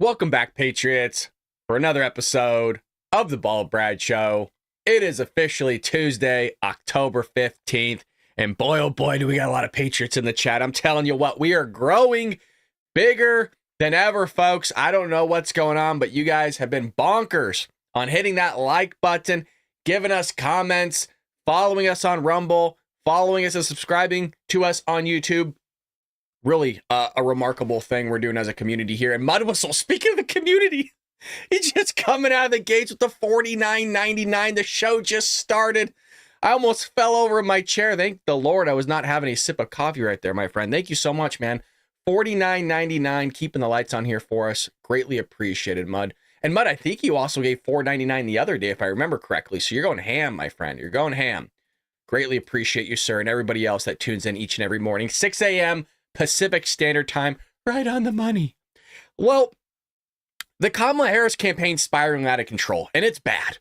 Welcome back, Patriots, for another episode of the Bald Brad Show. It is officially Tuesday, October 15th, and boy, oh boy, do we got a lot of Patriots in the chat. I'm telling you what, we are growing bigger than ever, folks. I don't know what's going on, but you guys have been bonkers on hitting that like button, giving us comments, following us on Rumble, following us and subscribing to us on YouTube. Really a remarkable thing we're doing as a community here. And Mud Whistle, speaking of the community, he's just coming out of the gates with the $49.99. The show just started. I almost fell over in my chair. Thank the Lord I was not having a sip of coffee right there, my friend. Thank you so much, man. $49.99, keeping the lights on here for us. Greatly appreciated, Mud. And Mud, I think you also gave $4.99 the other day, if I remember correctly. So you're going ham, my friend. You're going ham. Greatly appreciate you, sir, and everybody else that tunes in each and every morning. 6 a.m. Pacific Standard Time, right on the money. Well, the Kamala Harris campaign spiraling out of control, and it's bad.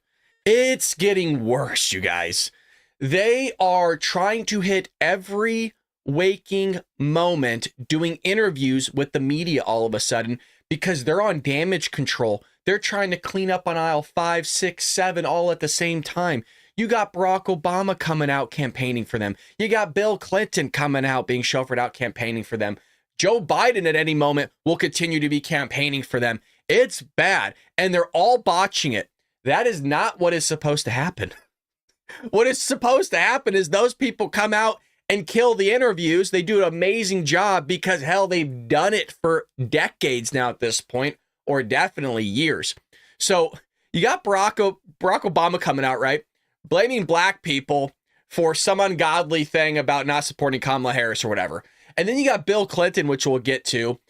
It's getting worse, you guys. They are trying to hit every waking moment doing interviews with the media all of a sudden because they're on damage control. They're trying to clean up on aisle 5, 6, 7 all at the same time. You got Barack Obama coming out campaigning for them. You got Bill Clinton coming out being chauffeured out campaigning for them. Joe Biden at any moment will continue to be campaigning for them. It's bad, and they're all botching it. That is not what is supposed to happen. What is supposed to happen is those people come out and kill the interviews. They do an amazing job because, hell, they've done it for decades now at this point, or definitely years. So you got Barack Obama coming out, right? Blaming black people for some ungodly thing about not supporting Kamala Harris or whatever. And then you got Bill Clinton, which we'll get to,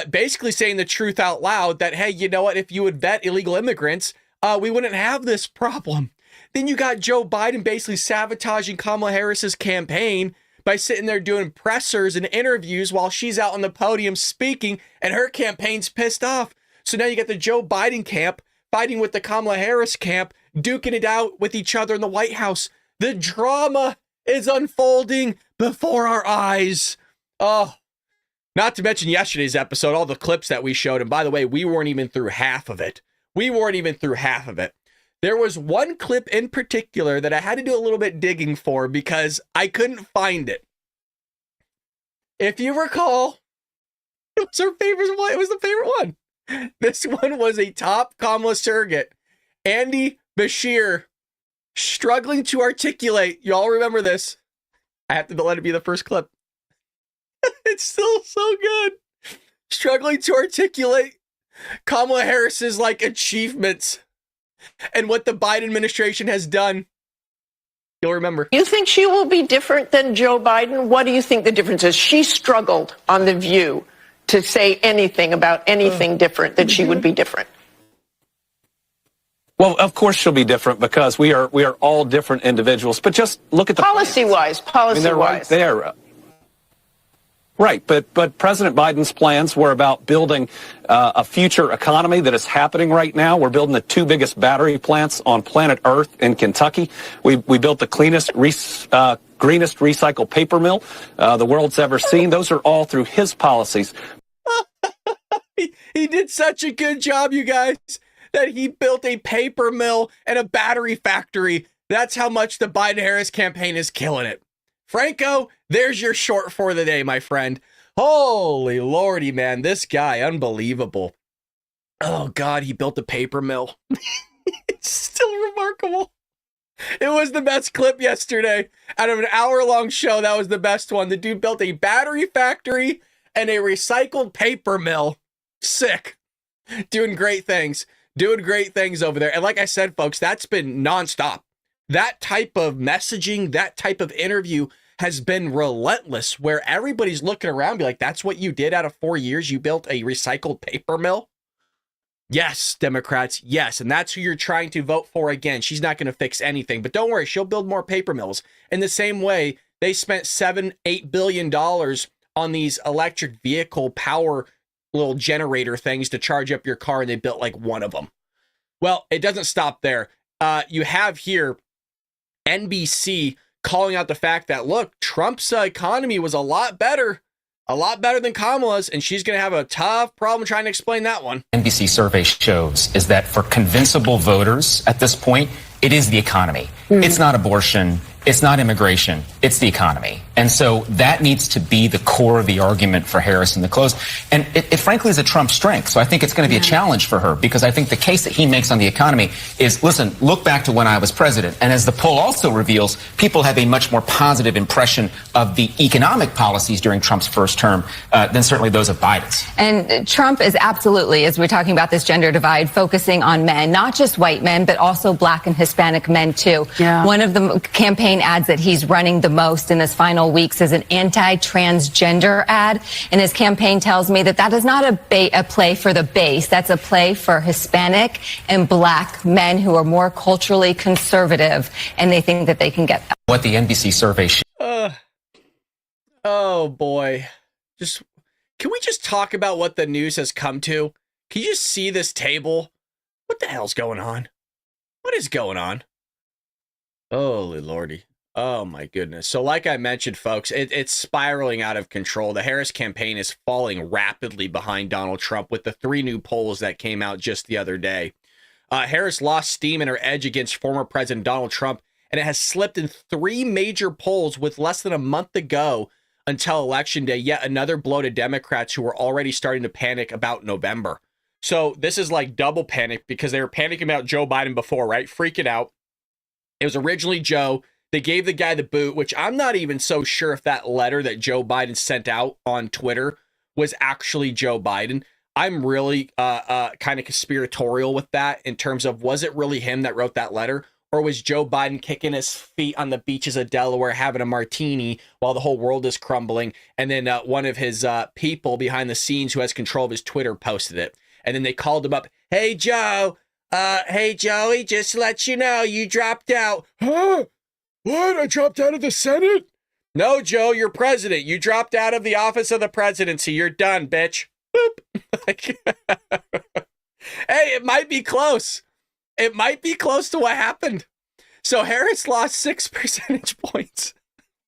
basically saying the truth out loud that, hey, you know what? If you would vet illegal immigrants, we wouldn't have this problem. Then you got Joe Biden basically sabotaging Kamala Harris's campaign by sitting there doing pressers and interviews while she's out on the podium speaking and her campaign's pissed off. So now you got the Joe Biden camp fighting with the Kamala Harris camp, duking it out with each other in the White House. The drama is unfolding before our eyes. Oh, not to mention yesterday's episode, all the clips that we showed. And by the way, we weren't even through half of it. There was one clip in particular that I had to do a little bit digging for because I couldn't find it. If you recall, it was her favorite one. It was the favorite one. This one was a top Kamala surrogate, Andy Bashir, struggling to articulate. Y'all remember this. I have to let it be the first clip. It's still so good. Struggling to articulate Kamala Harris's achievements and what the Biden administration has done. You'll remember. You think she will be different than Joe Biden? What do you think the difference is? She struggled on The View to say anything about anything different, that she would be different. Well, of course she'll be different because we are all different individuals. But just look at the policy-wise. They're right there. Right, but President Biden's plans were about building a future economy that is happening right now. We're building the 2 biggest battery plants on planet Earth in Kentucky. We built the cleanest, greenest recycled paper mill the world's ever seen. Those are all through his policies. He did such a good job, you guys, that he built a paper mill and a battery factory. That's how much the Biden-Harris campaign is killing it. Franco, there's your short for the day, my friend. Holy lordy, man. This guy, unbelievable. Oh, God, he built a paper mill. It's still remarkable. It was the best clip yesterday. Out of an hour-long show, that was the best one. The dude built a battery factory and a recycled paper mill. Sick. Doing great things. Doing great things over there. And like I said, folks, that's been nonstop. That type of messaging, that type of interview has been relentless, where everybody's looking around and be like, that's what you did out of 4 years? You built a recycled paper mill? Yes, Democrats, yes. And that's who you're trying to vote for again. She's not going to fix anything, but don't worry, she'll build more paper mills. In the same way, they spent $7-8 billion on these electric vehicle power little generator things to charge up your car, and they built one of them. Well, it doesn't stop there. You have here NBC calling out the fact that, look, Trump's economy was a lot better A lot better than Kamala's, and she's going to have a tough problem trying to explain that one. NBC survey shows is that for convincible voters at this point, it is the economy. It's not abortion. It's not immigration. It's the economy. And so that needs to be the core of the argument for Harris in the close. And it frankly is a Trump strength. So I think it's going to be a challenge for her, because I think the case that he makes on the economy is, listen, look back to when I was president. And as the poll also reveals, people have a much more positive impression of the economic policies during Trump's first term than certainly those of Biden's. And Trump is absolutely, as we're talking about this gender divide, focusing on men, not just white men, but also black and Hispanic men, too. Yeah. One of the campaign ads that he's running the most in this final weeks is an anti-transgender ad. And his campaign tells me that that is not a play for the base. That's a play for Hispanic and black men who are more culturally conservative. And they think that they can get that. What the NBC survey oh, boy. Can we just talk about what the news has come to? Can you just see this table? What the hell's going on? What is going on? Holy lordy. Oh, my goodness. So like I mentioned, folks, it's spiraling out of control. The Harris campaign is falling rapidly behind Donald Trump with the 3 new polls that came out just the other day. Harris lost steam in her edge against former President Donald Trump, and it has slipped in 3 major polls with less than a month to go until Election Day. Yet another blow to Democrats who are already starting to panic about November. So this is like double panic, because they were panicking about Joe Biden before, right? Freaking out. It was originally Joe. They gave the guy the boot, which I'm not even so sure if that letter that Joe Biden sent out on Twitter was actually Joe Biden. I'm really kind of conspiratorial with that in terms of, was it really him that wrote that letter? Or was Joe Biden kicking his feet on the beaches of Delaware, having a martini while the whole world is crumbling? And then one of his people behind the scenes who has control of his Twitter posted it. And then they called him up. Hey, Joe. Hey, Joey, just to let you know, you dropped out. Huh? What? I dropped out of the Senate? No, Joe, you're president. You dropped out of the office of the presidency. You're done, bitch. Boop. Hey, it might be close. It might be close to what happened. So Harris lost 6 percentage points.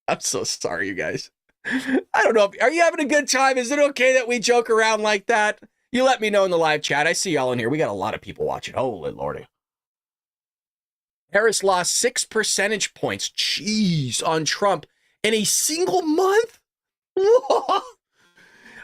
I'm so sorry, you guys. I don't know. Are you having a good time? Is it okay that we joke around like that? You let me know in the live chat. I see y'all in here. We got a lot of people watching. Holy lordy. Harris lost 6 percentage points, jeez, on Trump in a single month?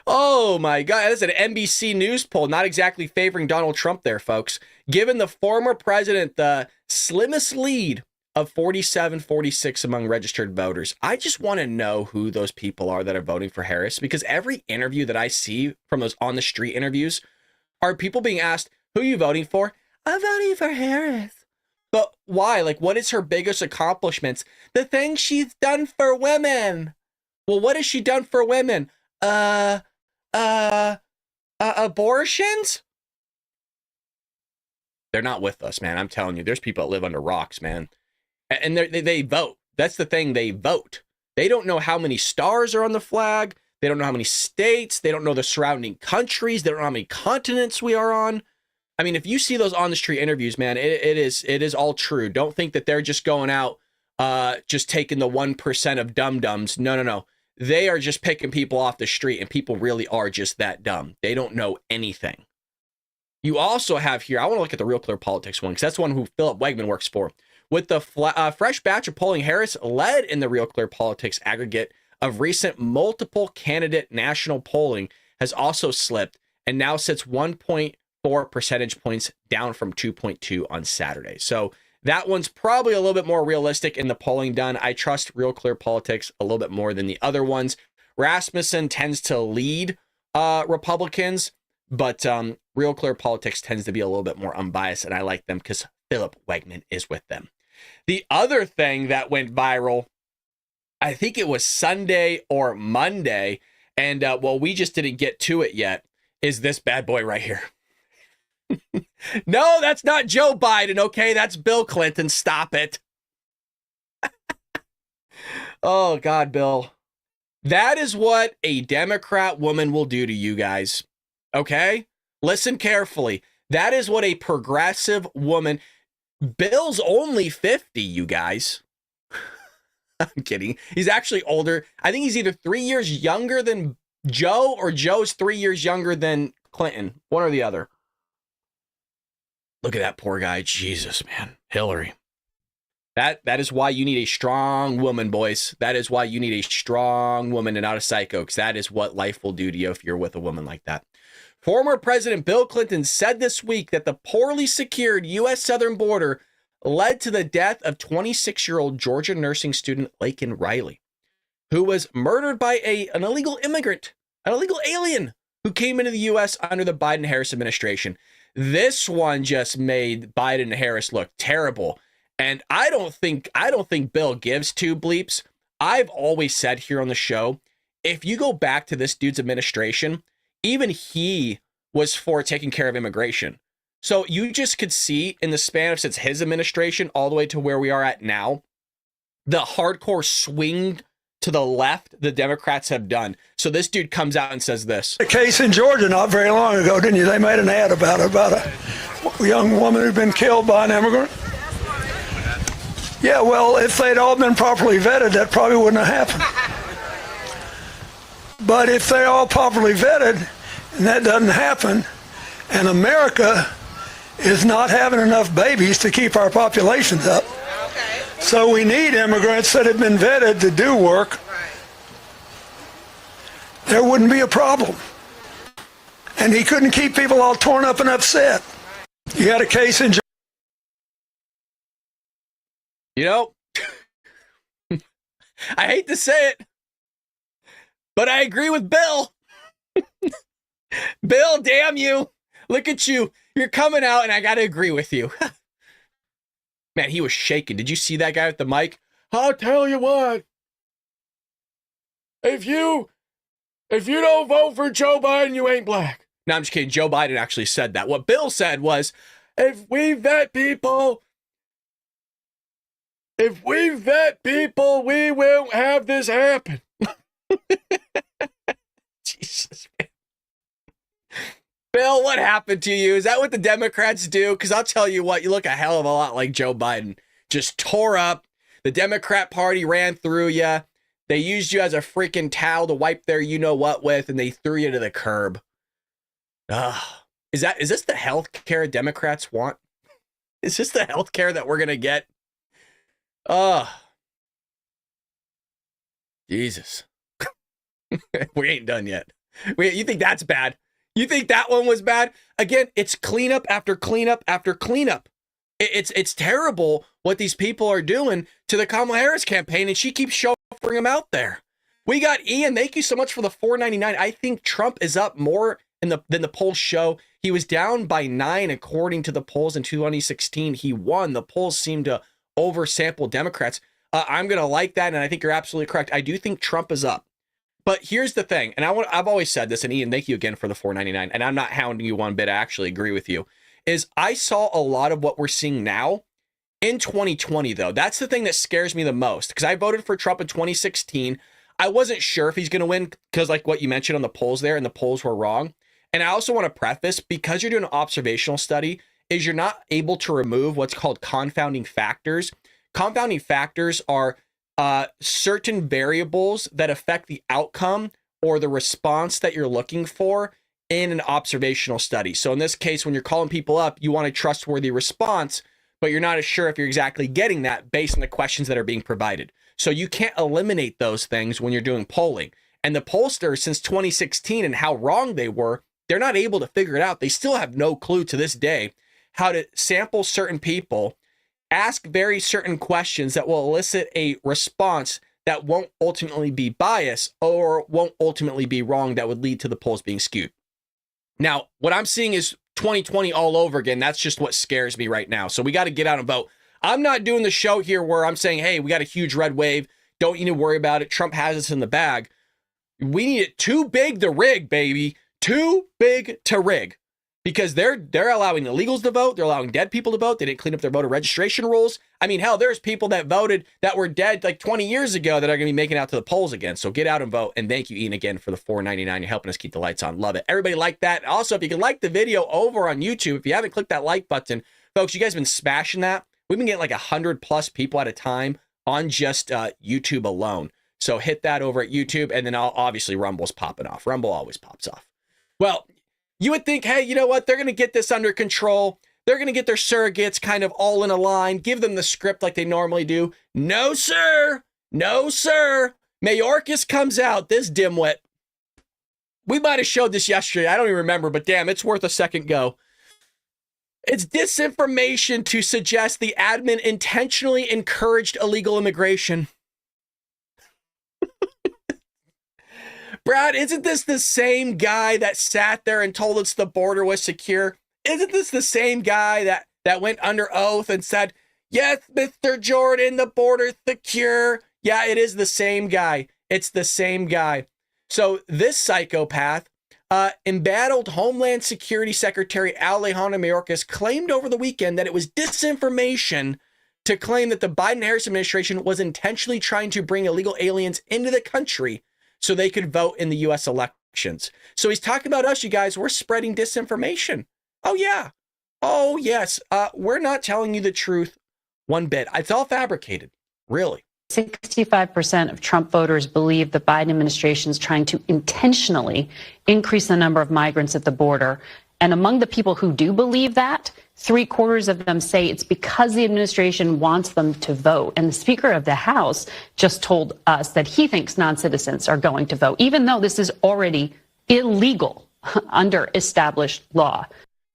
Oh, my God. That's an NBC News poll, not exactly favoring Donald Trump there, folks. Giving the former president the slimmest lead of 47-46 among registered voters. I just want to know who those people are that are voting for Harris, because every interview that I see from those on-the-street interviews are people being asked, who are you voting for? I'm voting for Harris. But why? Like, what is her biggest accomplishments? The things she's done for women. Well, what has she done for women? Abortions? They're not with us, man. I'm telling you, there's people that live under rocks, man. And they vote. That's the thing. They vote. They don't know how many stars are on the flag. They don't know how many states. They don't know the surrounding countries. They don't know how many continents we are on. I mean, if you see those on the street interviews, man, it is all true. Don't think that they're just going out, just taking the 1% of dum-dums. No. They are just picking people off the street, and people really are just that dumb. They don't know anything. You also have here, I want to look at the Real Clear Politics one, because that's the one who Philip Wegman works for. With the fresh batch of polling, Harris led in the Real Clear Politics aggregate of recent multiple candidate national polling, has also slipped and now sits 1.4 percentage points down from 2.2 on Saturday. So that one's probably a little bit more realistic in the polling done. I trust Real Clear Politics a little bit more than the other ones. Rasmussen tends to lead Republicans, but Real Clear Politics tends to be a little bit more unbiased, and I like them because Philip Wegman is with them. The other thing that went viral, I think it was Sunday or Monday, and well, we just didn't get to it yet, is this bad boy right here. No, that's not Joe Biden, okay? That's Bill Clinton. Stop it. Oh, God, Bill. That is what a Democrat woman will do to you guys, okay? Listen carefully. That is what a progressive woman... Bill's only 50, you guys. I'm kidding. He's actually older. I think he's either 3 years younger than Joe or Joe's 3 years younger than Clinton. One or the other. Look at that poor guy. Jesus, man. Hillary. That is why you need a strong woman, boys. That is why you need a strong woman and not a psycho, because that is what life will do to you if you're with a woman like that. Former President Bill Clinton said this week that the poorly secured U.S. southern border led to the death of 26-year-old Georgia nursing student Laken Riley, who was murdered by an illegal immigrant, an illegal alien who came into the U.S. under the Biden-Harris administration. This one just made Biden and Harris look terrible. And I don't think Bill gives two bleeps. I've always said here on the show, if you go back to this dude's administration, even he was for taking care of immigration. So you just could see in the span of since his administration all the way to where we are at now, the hardcore swing to the left the Democrats have done. So this dude comes out and says this. A case in Georgia not very long ago, didn't you? They made an ad about a young woman who'd been killed by an immigrant. Yeah, well, if they'd all been properly vetted, that probably wouldn't have happened. But if they're all properly vetted, and that doesn't happen, and America is not having enough babies to keep our populations up, so we need immigrants that have been vetted to do work, there wouldn't be a problem. And he couldn't keep people all torn up and upset. You had a case in Georgia. You know, I hate to say it, but I agree with Bill. Bill, damn you. Look at you. You're coming out, and I got to agree with you. Man, he was shaking. Did you see that guy with the mic? I'll tell you what. If you don't vote for Joe Biden, you ain't black. No, I'm just kidding. Joe Biden actually said that. What Bill said was, if we vet people, we won't have this happen. Jesus, man. Bill, what happened to you? Is that what the Democrats do? Because I'll tell you what, you look a hell of a lot like Joe Biden. Just tore up. The Democrat Party ran through you. They used you as a freaking towel to wipe their you-know-what with, and they threw you to the curb. Is this the health care Democrats want? Is this the health care that we're going to get? Jesus. We ain't done yet. You think that's bad? You think that one was bad? Again, it's cleanup after cleanup after cleanup. It's terrible what these people are doing to the Kamala Harris campaign, and she keeps shoving them out there. We got Ian. Thank you so much for the $4.99. I think Trump is up more than the polls show. He was down by 9 according to the polls in 2016. He won. The polls seem to oversample Democrats. I'm going to like that, and I think you're absolutely correct. I do think Trump is up. But here's the thing, and I've always said this, and Ian, thank you again for the $4.99, and I'm not hounding you one bit, I actually agree with you, is I saw a lot of what we're seeing now in 2020, though. That's the thing that scares me the most, because I voted for Trump in 2016. I wasn't sure if he's going to win, because like what you mentioned on the polls there, and the polls were wrong. And I also want to preface, because you're doing an observational study, is you're not able to remove what's called confounding factors. Confounding factors are certain variables that affect the outcome or the response that you're looking for in an observational study. So in this case, when you're calling people up, you want a trustworthy response, but you're not as sure if you're exactly getting that based on the questions that are being provided. So you can't eliminate those things when you're doing polling. And the pollsters since 2016 and how wrong they were, they're not able to figure it out. They still have no clue to this day how to sample certain people, ask very certain questions that will elicit a response that won't ultimately be biased or won't ultimately be wrong that would lead to the polls being skewed. Now, what I'm seeing is 2020 all over again. That's just what scares me right now. So we got to get out and vote. I'm not doing the show here where I'm saying, hey, we got a huge red wave. Don't need to worry about it. Trump has us in the bag. We need it too big to rig, baby. Too big to rig. Because they're allowing illegals to vote. They're allowing dead people to vote. They didn't clean up their voter registration rules. I mean, hell, there's people that voted that were dead like 20 years ago that are going to be making it out to the polls again. So get out and vote. And thank you, Ian, again for the $4.99. You're helping us keep the lights on. Love it. Everybody like that. Also, if you can like the video over on YouTube, if you haven't clicked that like button, folks, you guys have been smashing that. We've been getting like 100+ people at a time on just YouTube alone. So hit that over at YouTube, and then obviously Rumble's popping off. Rumble always pops off. Well, you would think, hey, you know what? They're going to get this under control. They're going to get their surrogates kind of all in a line, give them the script like they normally do. No, sir. No, sir. Mayorkas comes out, this dimwit. We might have showed this yesterday. I don't even remember, but damn, it's worth a second go. It's disinformation to suggest the admin intentionally encouraged illegal immigration. Brad, isn't this the same guy that sat there and told us the border was secure? Isn't this the same guy that went under oath and said, yes, Mr. Jordan, the border's secure? Yeah, it is the same guy. It's the same guy. So this psychopath, embattled Homeland Security Secretary Alejandro Mayorkas claimed over the weekend that it was disinformation to claim that the Biden-Harris administration was intentionally trying to bring illegal aliens into the country so they could vote in the U.S. elections. So he's talking about us, you guys. We're spreading disinformation. Oh, yeah. Oh, yes. We're not telling you the truth one bit. It's all fabricated. Really. 65% of Trump voters believe the Biden administration is trying to intentionally increase the number of migrants at the border. And among the people who do believe that, 3/4 of them say it's because the administration wants them to vote. And the Speaker of the House just told us that he thinks non-citizens are going to vote, even though this is already illegal under established law.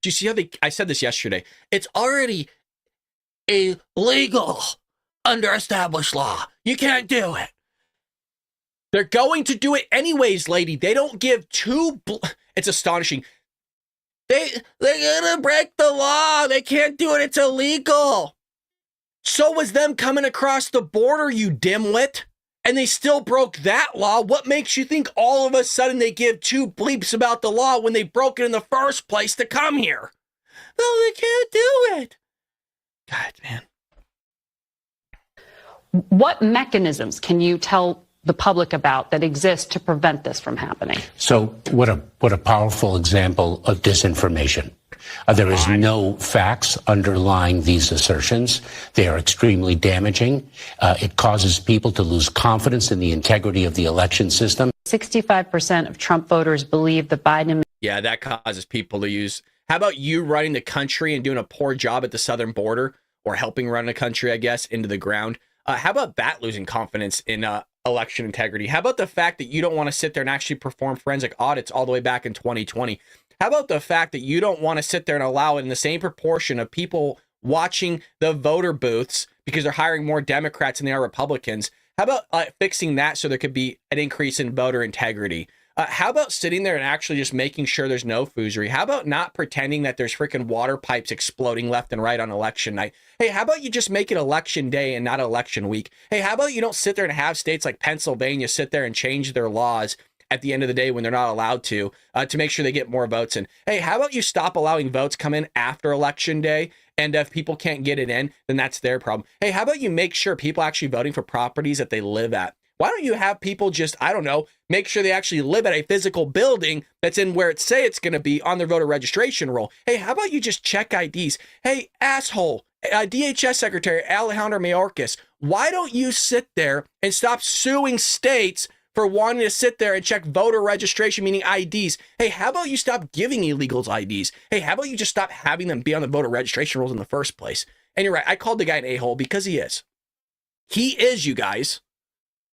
Do you see how I said this yesterday? It's already illegal under established law. You can't do it. They're going to do it anyways, lady. They don't give two. It's astonishing. They're gonna break the law. They can't do it. It's illegal. So was them coming across the border, you dimwit. And they still broke that law. What makes you think all of a sudden they give two bleeps about the law when they broke it in the first place to come here? No, they can't do it. God, man. What mechanisms can you tell the public about that exist to prevent this from happening? So what a powerful example of disinformation. There is no facts underlying these assertions. They are extremely damaging. It causes people to lose confidence in the integrity of the election system. 65% of Trump voters believe the Biden. Yeah, that causes people to use. How about you running the country and doing a poor job at the southern border, or helping run a country, I guess, into the ground? How about that losing confidence in election integrity? How about the fact that you don't want to sit there and actually perform forensic audits all the way back in 2020? How about the fact that you don't want to sit there and allow it in the same proportion of people watching the voter booths because they're hiring more Democrats than they are Republicans? How about fixing that so there could be an increase in voter integrity? How about sitting there and actually just making sure there's no foozery? How about not pretending that there's freaking water pipes exploding left and right on election night? Hey, how about you just make it election day and not election week? Hey, how about you don't sit there and have states like Pennsylvania sit there and change their laws at the end of the day when they're not allowed to make sure they get more votes in? Hey, how about you stop allowing votes come in after election day? And if people can't get it in, then that's their problem. Hey, how about you make sure people actually voting for properties that they live at? Why don't you have people just, I don't know, make sure they actually live at a physical building that's in where it say it's going to be on their voter registration roll? Hey, how about you just check IDs? Hey, asshole, DHS Secretary Alejandro Mayorkas, why don't you sit there and stop suing states for wanting to sit there and check voter registration, meaning IDs? Hey, how about you stop giving illegals IDs? Hey, how about you just stop having them be on the voter registration rolls in the first place? And you're right, I called the guy an a-hole because he is. He is, you guys.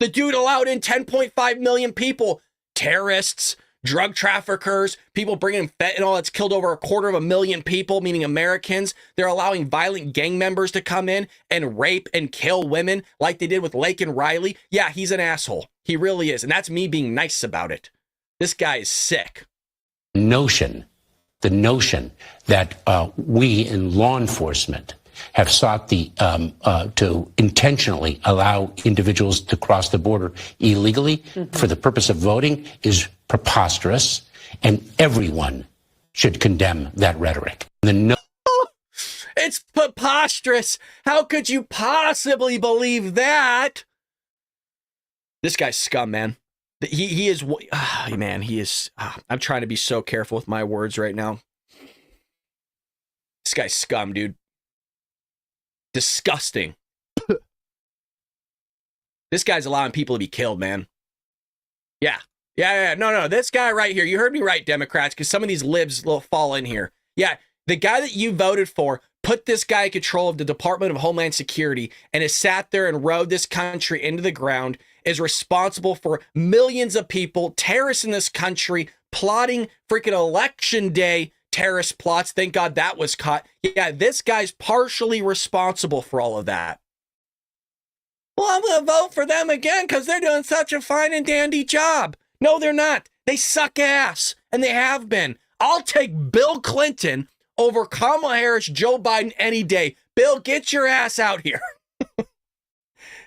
The dude allowed in 10.5 million people, terrorists, drug traffickers, people bringing in fentanyl that's killed over 250,000 people, meaning Americans. They're allowing violent gang members to come in and rape and kill women like they did with Laken Riley. Yeah, he's an asshole. He really is. And that's me being nice about it. This guy is sick. The notion that we in law enforcement have sought to intentionally allow individuals to cross the border illegally for the purpose of voting is preposterous, and everyone should condemn that rhetoric. It's preposterous. How could you possibly believe that? This guy's scum, man. He is, man, he is, I'm trying to be so careful with my words right now. This guy's scum, dude. Disgusting. This guy's allowing people to be killed, man. Yeah. No. This guy right here, you heard me right, Democrats, because some of these libs will fall in here. Yeah, the guy that you voted for put this guy in control of the Department of Homeland Security and has sat there and rode this country into the ground, is responsible for millions of people, terrorists in this country, plotting freaking election day terrorist plots. Thank God that was caught. Yeah, this guy's partially responsible for all of that. Well, I'm going to vote for them again because they're doing such a fine and dandy job. No, they're not. They suck ass, and they have been. I'll take Bill Clinton over Kamala Harris, Joe Biden any day. Bill, get your ass out here.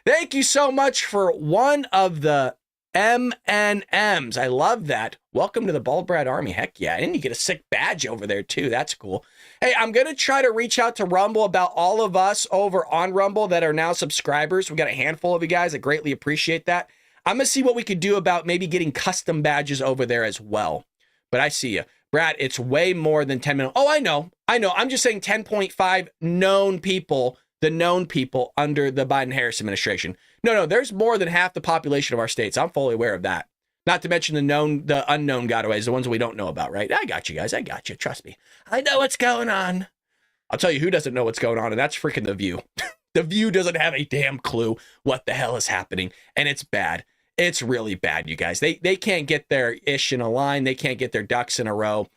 Thank you so much for one of the MNMs. I love that. Welcome to the Bald Brad Army. Heck yeah. And you get a sick badge over there too. That's cool. Hey, I'm going to try to reach out to Rumble about all of us over on Rumble that are now subscribers. We got a handful of you guys. I greatly appreciate that. I'm going to see what we could do about maybe getting custom badges over there as well. But I see you. Brad, it's way more than 10 million. Oh, I know. I'm just saying 10.5 known people, the known people under the Biden-Harris administration. No, there's more than half the population of our states. I'm fully aware of that. Not to mention the unknown gotaways, the ones we don't know about, right? I got you guys. I got you. Trust me. I know what's going on. I'll tell you who doesn't know what's going on, and that's freaking The View. The View doesn't have a damn clue what the hell is happening, and it's bad. It's really bad, you guys. They can't get their ish in a line. They can't get their ducks in a row.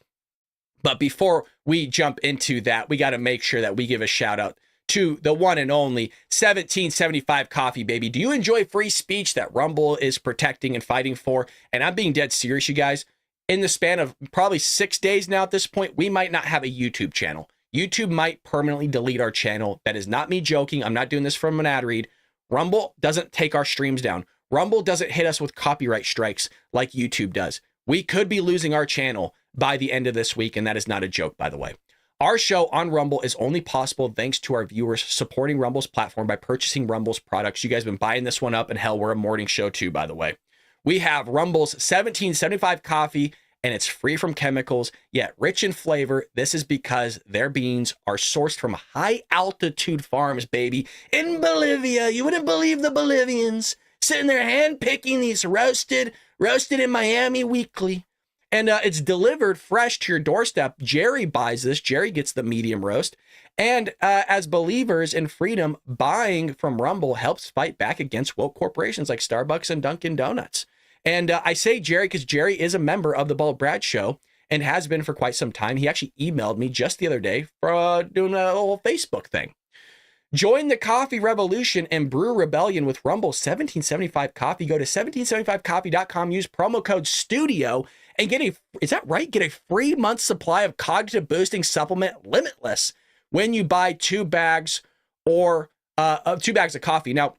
But before we jump into that, we got to make sure that we give a shout out to the one and only 1775 Coffee, baby. Do you enjoy free speech that Rumble is protecting and fighting for? And I'm being dead serious, you guys. In the span of probably 6 days now at this point, we might not have a YouTube channel. YouTube might permanently delete our channel. That is not me joking. I'm not doing this from an ad read. Rumble doesn't take our streams down. Rumble doesn't hit us with copyright strikes like YouTube does. We could be losing our channel by the end of this week, and that is not a joke, by the way. Our show on Rumble is only possible thanks to our viewers supporting Rumble's platform by purchasing Rumble's products. You guys have been buying this one up, and hell, we're a morning show too, by the way. We have Rumble's 1775 coffee, and it's free from chemicals, yet rich in flavor. This is because their beans are sourced from high-altitude farms, baby, in Bolivia. You wouldn't believe the Bolivians sitting there hand-picking these roasted in Miami weekly. And it's delivered fresh to your doorstep. Jerry buys this. Jerry gets the medium roast. And as believers in freedom, buying from Rumble helps fight back against woke corporations like Starbucks and Dunkin' Donuts. And I say Jerry because Jerry is a member of the Bald Brad Show and has been for quite some time. He actually emailed me just the other day for doing a little Facebook thing. Join the coffee revolution and brew rebellion with Rumble's 1775 coffee. Go to 1775coffee.com, use promo code STUDIO, and get a free month supply of cognitive boosting supplement Limitless when you buy 2 bags or 2 bags of coffee. Now,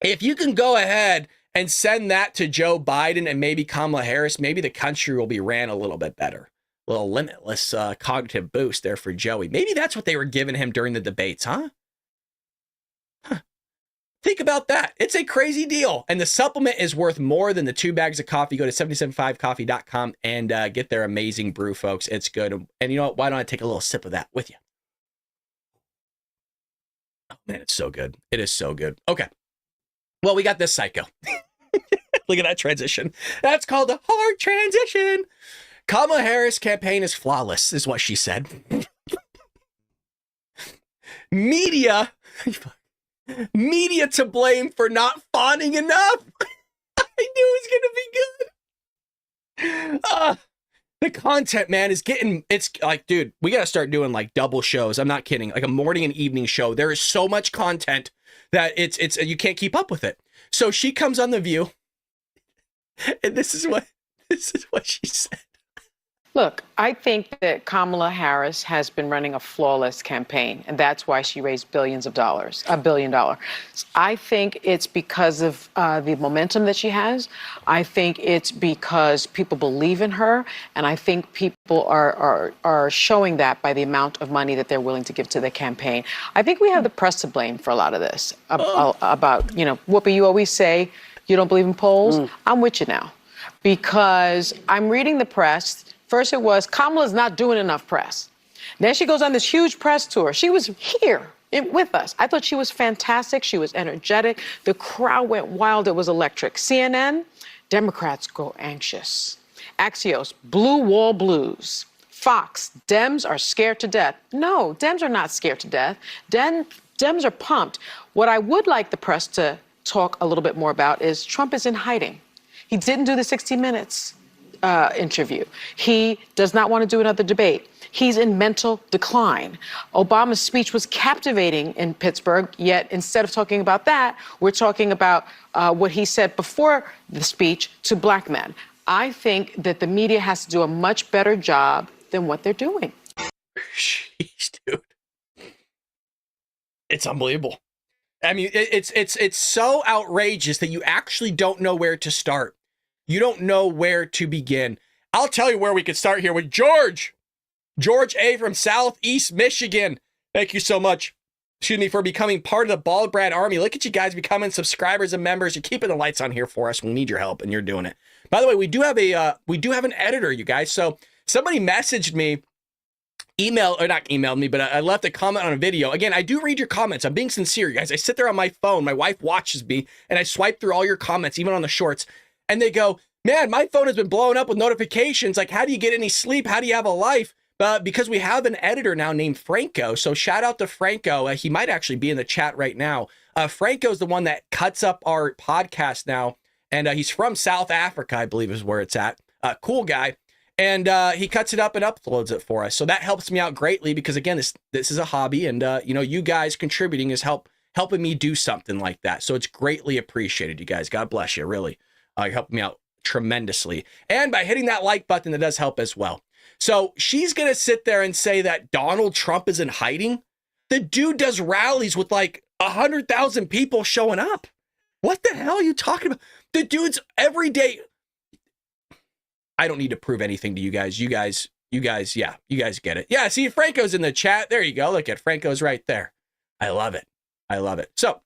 if you can go ahead and send that to Joe Biden and maybe Kamala Harris, maybe the country will be ran a little bit better. A little Limitless cognitive boost there for Joey. Maybe that's what they were giving him during the debates, huh? Think about that. It's a crazy deal. And the supplement is worth more than the 2 bags of coffee. Go to 775coffee.com and get their amazing brew, folks. It's good. And you know what? Why don't I take a little sip of that with you? Oh, man, it's so good. It is so good. Okay. Well, we got this psycho. Look at that transition. That's called a hard transition. Kamala Harris campaign is flawless, is what she said. Media to blame for not fawning enough. I knew it was going to be good. The content, man, is getting, it's like, dude, we got to start doing like double shows. I'm not kidding. Like a morning and evening show. There is so much content that it's you can't keep up with it. So she comes on The View and this is what she said. Look, I think that Kamala Harris has been running a flawless campaign, and that's why she raised billions of dollars, $1 billion. I think it's because of the momentum that she has. I think it's because people believe in her, and I think people are showing that by the amount of money that they're willing to give to the campaign. I think we have the press to blame for a lot of this. About, you know, Whoopi, you always say you don't believe in polls. I'm with you now, because I'm reading the press. First it was, Kamala's not doing enough press. Then she goes on this huge press tour. She was here with us. I thought she was fantastic. She was energetic. The crowd went wild. It was electric. CNN, Democrats grow anxious. Axios, blue wall blues. Fox, Dems are scared to death. No, Dems are not scared to death. Dems are pumped. What I would like the press to talk a little bit more about is Trump is in hiding. He didn't do the 60 Minutes interview. He does not want to do another debate. He's in mental decline. Obama's speech was captivating in Pittsburgh, yet instead of talking about that, we're talking about what he said before the speech to black men. I think that the media has to do a much better job than what they're doing. Jeez, dude. It's unbelievable. I mean, it's so outrageous that you actually don't know where to start. You don't know where to begin. I'll tell you where we could start here with George A. from Southeast Michigan. Thank you so much, for becoming part of the Bald Brad Army. Look at you guys becoming subscribers and members. You're keeping the lights on here for us. We need your help, and you're doing it. By the way, we do have an editor, you guys. So somebody messaged me, not emailed me, but I left a comment on a video. Again, I do read your comments. I'm being sincere, you guys. I sit there on my phone. My wife watches me, and I swipe through all your comments, even on the shorts. And they go, man, my phone has been blowing up with notifications. Like, how do you get any sleep? How do you have a life? Because we have an editor now named Franco. So shout out to Franco. He might actually be in the chat right now. Franco's the one that cuts up our podcast now. And he's from South Africa, I believe is where it's at. Cool guy. And he cuts it up and uploads it for us. So that helps me out greatly because, again, this is a hobby. And, you guys contributing is helping me do something like that. So it's greatly appreciated, you guys. God bless you, really. You're helping me out tremendously. And by hitting that like button, that does help as well. So she's going to sit there and say that Donald Trump is in hiding. The dude does rallies with like 100,000 people showing up. What the hell are you talking about? The dude's every day. I don't need to prove anything to you guys. You guys get it. Yeah, see, Franco's in the chat. There you go. Look at Franco's right there. I love it. So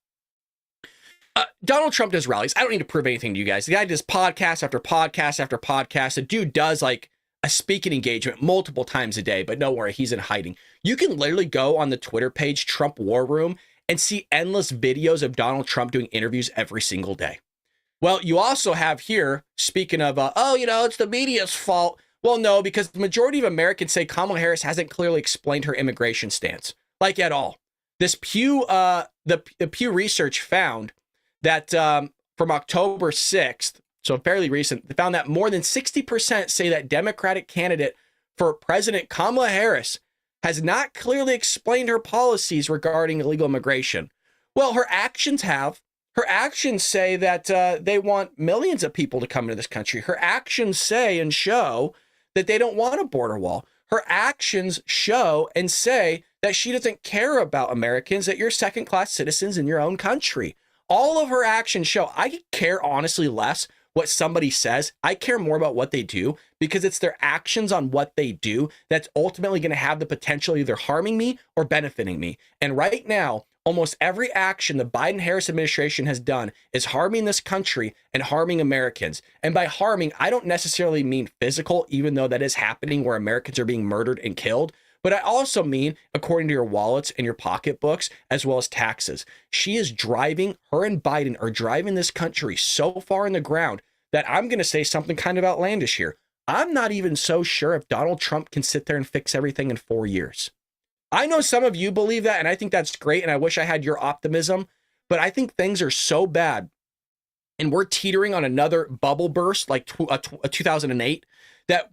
Donald Trump does rallies. I don't need to prove anything to you guys. The guy does podcast after podcast after podcast. The dude does like a speaking engagement multiple times a day, but don't worry, he's in hiding. You can literally go on the Twitter page, Trump War Room, and see endless videos of Donald Trump doing interviews every single day. Well, you also have here, speaking of, it's the media's fault. Well, no, because the majority of Americans say Kamala Harris hasn't clearly explained her immigration stance, like at all. This Pew, the Pew research found that from October 6th, so fairly recent, they found that more than 60% say that Democratic candidate for President Kamala Harris has not clearly explained her policies regarding illegal immigration. Well, her actions have. Her actions say that they want millions of people to come into this country. Her actions say and show that they don't want a border wall. Her actions show and say that she doesn't care about Americans, that you're second-class citizens in your own country. All of her actions show. I care honestly less what somebody says. I care more about what they do because it's their actions on what they do that's ultimately going to have the potential either harming me or benefiting me. And right now, almost every action the Biden-Harris administration has done is harming this country and harming Americans. And by harming, I don't necessarily mean physical, even though that is happening where Americans are being murdered and killed. But I also mean, according to your wallets and your pocketbooks, as well as taxes. Her and Biden are driving this country so far in the ground that I'm going to say something kind of outlandish here. I'm not even so sure if Donald Trump can sit there and fix everything in 4 years. I know some of you believe that, and I think that's great, and I wish I had your optimism, but I think things are so bad, and we're teetering on another bubble burst like 2008, that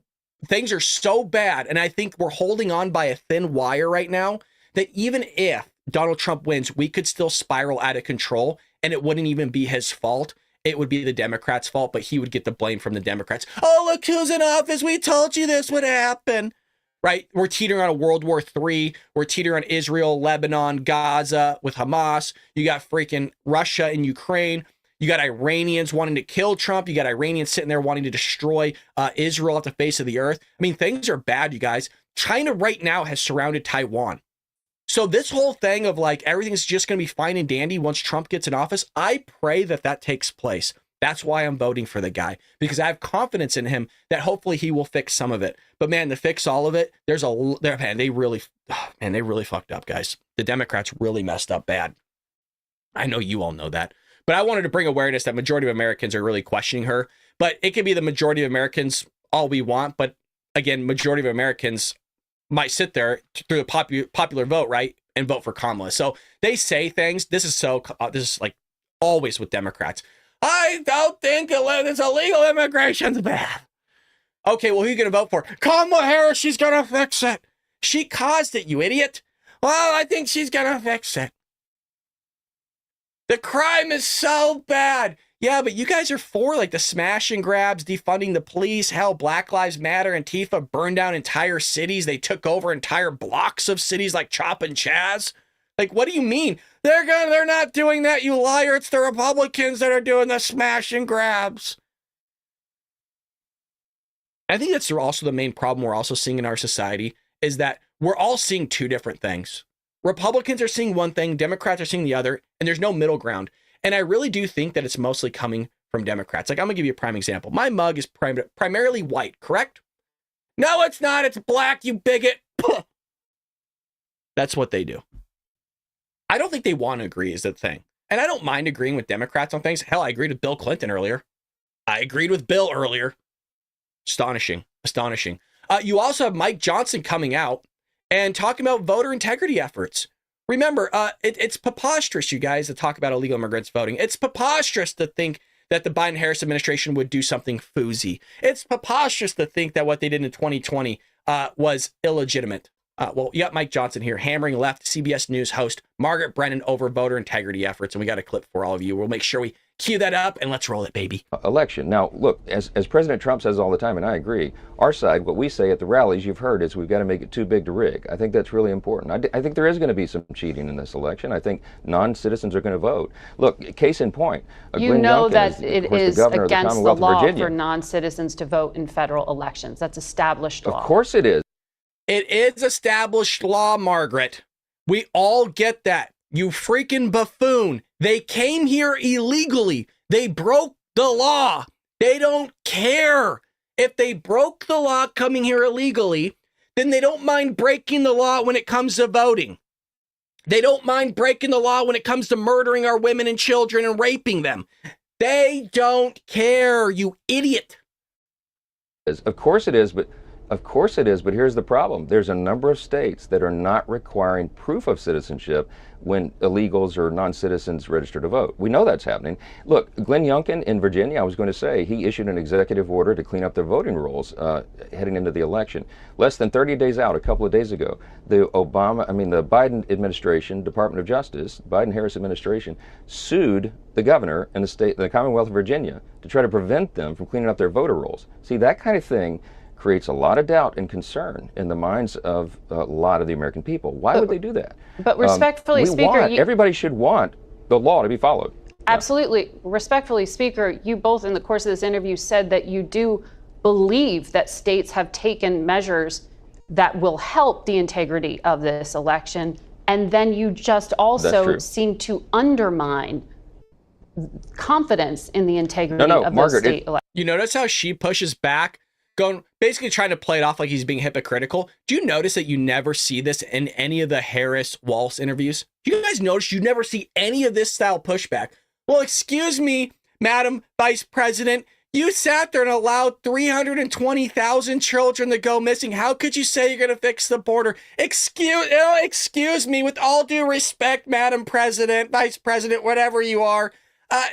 things are so bad, and I think we're holding on by a thin wire right now, that even if Donald Trump wins, we could still spiral out of control, and it wouldn't even be his fault. It would be the Democrats' fault, but he would get the blame from the Democrats. Oh, look who's in office. We told you this would happen. Right? We're teetering on a World War III. We're teetering on Israel, Lebanon, Gaza with Hamas. You got freaking Russia and Ukraine. You got Iranians wanting to kill Trump. You got Iranians sitting there wanting to destroy Israel at the face of the earth. I mean, things are bad, you guys. China right now has surrounded Taiwan. So this whole thing of like everything's just going to be fine and dandy once Trump gets in office, I pray that that takes place. That's why I'm voting for the guy, because I have confidence in him that hopefully he will fix some of it. But man, to fix all of it, they really fucked up, guys. The Democrats really messed up bad. I know you all know that, but I wanted to bring awareness that majority of Americans are really questioning her. But it can be the majority of Americans all we want, but again, majority of Americans might sit there through the popular vote, right, and vote for Kamala. So they say things. This is like always with Democrats. I don't think it's illegal immigration's bad. Okay, well, who are you going to vote for? Kamala Harris, she's going to fix it. She caused it, you idiot. Well, I think she's going to fix it. The crime is so bad. Yeah, but you guys are for like the smash and grabs, defunding the police. Hell, Black Lives Matter, Antifa burned down entire cities. They took over entire blocks of cities like Chop and Chaz. Like, what do you mean? They're not doing that, you liar. It's the Republicans that are doing the smash and grabs. I think that's also the main problem we're also seeing in our society is that we're all seeing two different things. Republicans are seeing one thing, Democrats are seeing the other, and there's no middle ground. And I really do think that it's mostly coming from Democrats. Like, I'm going to give you a prime example. My mug is primarily white, correct? No, it's not. It's black, you bigot. That's what they do. I don't think they want to agree is the thing. And I don't mind agreeing with Democrats on things. Hell, I agreed with Bill Clinton earlier. I agreed with Bill earlier. Astonishing. You also have Mike Johnson coming out and talking about voter integrity efforts. Remember, it's preposterous, you guys, to talk about illegal immigrants voting. It's preposterous to think that the Biden-Harris administration would do something foosy. It's preposterous to think that what they did in 2020 was illegitimate. Well, you got Mike Johnson here hammering left CBS News host Margaret Brennan over voter integrity efforts. And we got a clip for all of you. We'll make sure we cue that up and let's roll it, baby. Election. Now, look, as President Trump says all the time, and I agree, our side, what we say at the rallies you've heard is we've got to make it too big to rig. I think that's really important. I think there is going to be some cheating in this election. I think non-citizens are going to vote. Look, case in point. You Glenn know Youngkin that it is against the law for non-citizens non-citizens to vote in federal elections. That's established law. Of course it is. It is established law, Margaret. We all get that. You freaking buffoon. They came here illegally. They broke the law. They don't care. If they broke the law coming here illegally, then they don't mind breaking the law when it comes to voting. They don't mind breaking the law when it comes to murdering our women and children and raping them. They don't care, you idiot. Of course it is, but here's the problem. There's a number of states that are not requiring proof of citizenship when illegals or non-citizens register to vote. We know that's happening. Look, Glenn Youngkin in Virginia, I was going to say, he issued an executive order to clean up their voting rolls heading into the election. Less than 30 days out, a couple of days ago, the Biden administration, Department of Justice, Biden-Harris administration, sued the governor in the Commonwealth of Virginia to try to prevent them from cleaning up their voter rolls. See, that kind of thing creates a lot of doubt and concern in the minds of a lot of the American people. Why would they do that? But respectfully, Speaker, everybody should want the law to be followed. Absolutely. Respectfully, Speaker, you both in the course of this interview said that you do believe that states have taken measures that will help the integrity of this election. And then you just also seem to undermine confidence in the integrity of those state elections. You notice how she pushes back? Basically trying to play it off like he's being hypocritical. Do you notice that you never see this in any of the Harris-Walz interviews? Do you guys notice you never see any of this style pushback? Well, excuse me, Madam Vice President, you sat there and allowed 320,000 children to go missing. How could you say you're going to fix the border? Excuse me, with all due respect, Madam President, Vice President, whatever you are,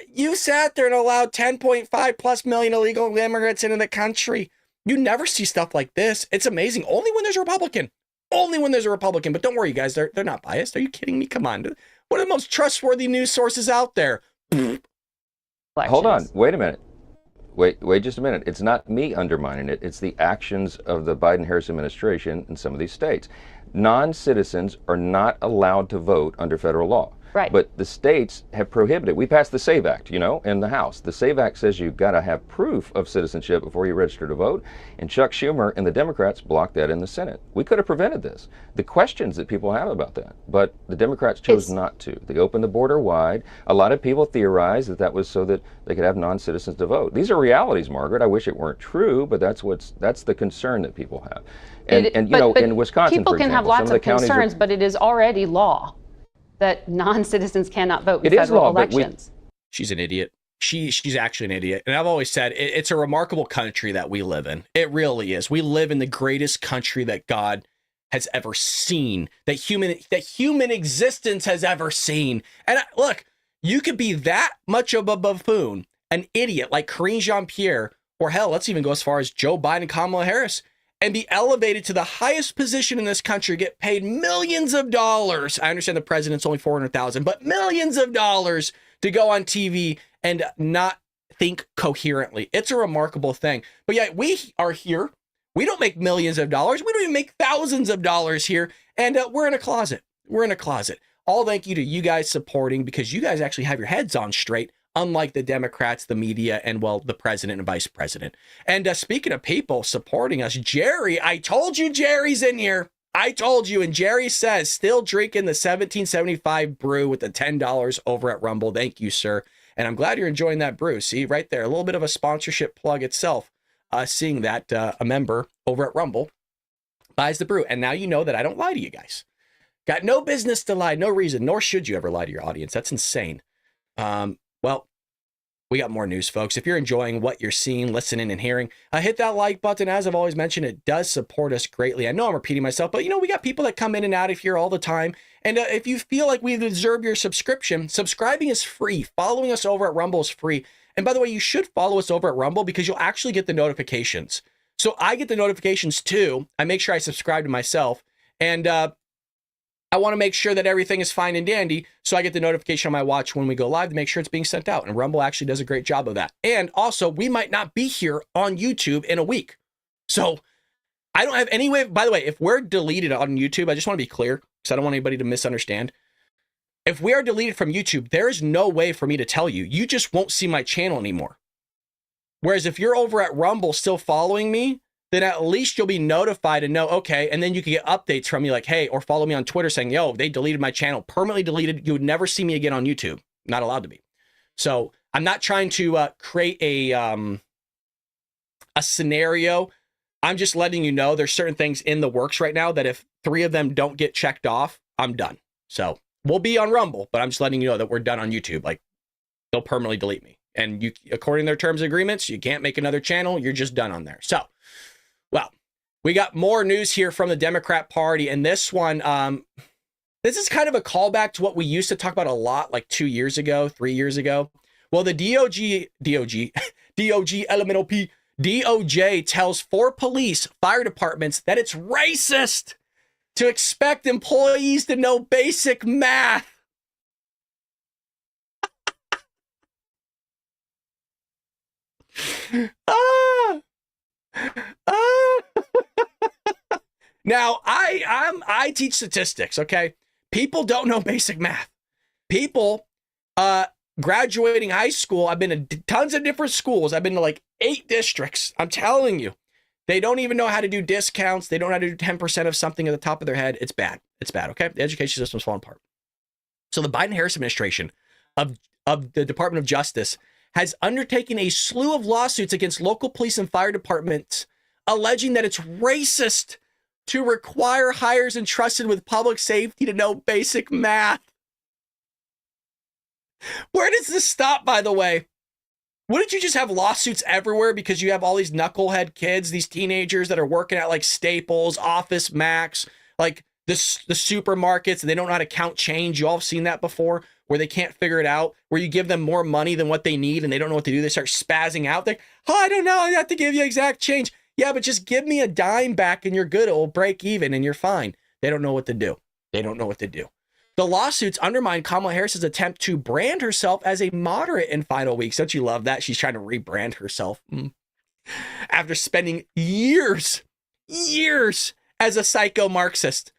you sat there and allowed 10.5 plus million illegal immigrants into the country. You never see stuff like this. It's amazing. Only when there's a Republican. Only when there's a Republican. But don't worry, guys. They're not biased. Are you kidding me? Come on. One of the most trustworthy news sources out there. Hold on. Wait a minute. Wait just a minute. It's not me undermining it. It's the actions of the Biden-Harris administration in some of these states. Non-citizens are not allowed to vote under federal law. Right. But the states have prohibited. We passed the SAVE Act, you know, in the House. The SAVE Act says you've got to have proof of citizenship before you register to vote. And Chuck Schumer and the Democrats blocked that in the Senate. We could have prevented this. The questions that people have about that, but the Democrats chose not to. They opened the border wide. A lot of people theorized that that was so that they could have non-citizens to vote. These are realities, Margaret. I wish it weren't true, but that's the concern that people have. And you know, in Wisconsin, people for can have example, lots some of concerns, but it is already law that non-citizens cannot vote in federal elections. She's an idiot. She's actually an idiot. And I've always said it's a remarkable country that we live in. It really is. We live in the greatest country that God has ever seen, that human existence has ever seen. And look, you could be that much of a buffoon, an idiot like Karine Jean-Pierre, or hell, let's even go as far as Joe Biden and Kamala Harris, and be elevated to the highest position in this country, get paid millions of dollars. I understand the president's only $400,000, but millions of dollars to go on TV and not think coherently. It's a remarkable thing. But yet we are here. We don't make millions of dollars. We don't even make thousands of dollars here. And we're in a closet. We're in a closet. All thank you to you guys supporting, because you guys actually have your heads on straight, unlike the Democrats, the media, and, well, the president and vice president. And speaking of people supporting us, Jerry, I told you Jerry's in here. I told you. And Jerry says, still drinking the 1775 brew with the $10 over at Rumble. Thank you, sir. And I'm glad you're enjoying that brew. See, right there, a little bit of a sponsorship plug itself, seeing that a member over at Rumble buys the brew. And now you know that I don't lie to you guys. Got no business to lie, no reason, nor should you ever lie to your audience. That's insane. Well, we got more news, folks. If you're enjoying what you're seeing, listening, and hearing, hit that like button. As I've always mentioned, it does support us greatly. I know I'm repeating myself, but you know, we got people that come in and out of here all the time. And if you feel like we deserve your subscription, subscribing is free. Following us over at Rumble is free. And by the way, you should follow us over at Rumble because you'll actually get the notifications. So I get the notifications too. I make sure I subscribe to myself. And I want to make sure that everything is fine and dandy, so I get the notification on my watch when we go live to make sure it's being sent out. And Rumble actually does a great job of that. And also, we might not be here on YouTube in a week. So I don't have any way. By the way, if we're deleted on YouTube, I just want to be clear, because I don't want anybody to misunderstand. If we are deleted from YouTube, there is no way for me to tell you. You just won't see my channel anymore. Whereas if you're over at Rumble still following me, then at least you'll be notified and know, okay, and then you can get updates from me like, hey, or follow me on Twitter saying, yo, they deleted my channel, permanently deleted. You would never see me again on YouTube. Not allowed to be. So I'm not trying to create a scenario. I'm just letting you know there's certain things in the works right now that if 3 of them don't get checked off, I'm done. So we'll be on Rumble, but I'm just letting you know that we're done on YouTube. Like, they'll permanently delete me. And you, according to their terms and agreements, you can't make another channel. You're just done on there. So, well, we got more news here from the Democrat Party, and this one, this is kind of a callback to what we used to talk about a lot like 2 years ago, 3 years ago. Well, the DOJ tells 4 police fire departments that it's racist to expect employees to know basic math. Now, I teach statistics, okay? People don't know basic math. People graduating high school, I've been to tons of different schools. I've been to like 8 districts. I'm telling you, they don't even know how to do discounts. They don't know how to do 10% of something at the top of their head. It's bad. It's bad, okay? The education system's falling apart. So the Biden-Harris administration of the Department of Justice has undertaken a slew of lawsuits against local police and fire departments, alleging that it's racist to require hires entrusted with public safety to know basic math. Where does this stop, by the way? Wouldn't you just have lawsuits everywhere because you have all these knucklehead kids, these teenagers that are working at like Staples, Office Max, like the supermarkets, and they don't know how to count change? You all have seen that before, where they can't figure it out, where you give them more money than what they need and they don't know what to do. They start spazzing out. They're, oh, I don't know. I have to give you exact change. Yeah, but just give me a dime back and you're good. It will break even and you're fine. They don't know what to do. They don't know what to do. The lawsuits undermine Kamala Harris's attempt to brand herself as a moderate in final weeks. Don't you love that? She's trying to rebrand herself after spending years as a psycho Marxist.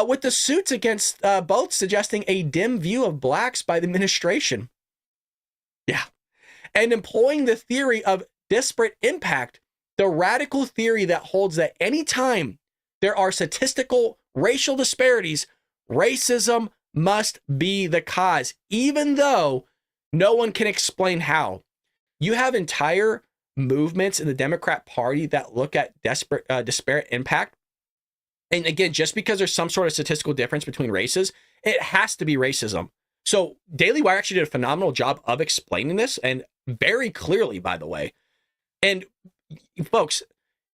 with the suits against both suggesting a dim view of blacks by the administration. Yeah. And employing the theory of disparate impact, the radical theory that holds that any time there are statistical racial disparities, racism must be the cause, even though no one can explain how. You have entire movements in the Democrat Party that look at disparate impact. And again, just because there's some sort of statistical difference between races, it has to be racism. So Daily Wire actually did a phenomenal job of explaining this, and very clearly, by the way. And folks,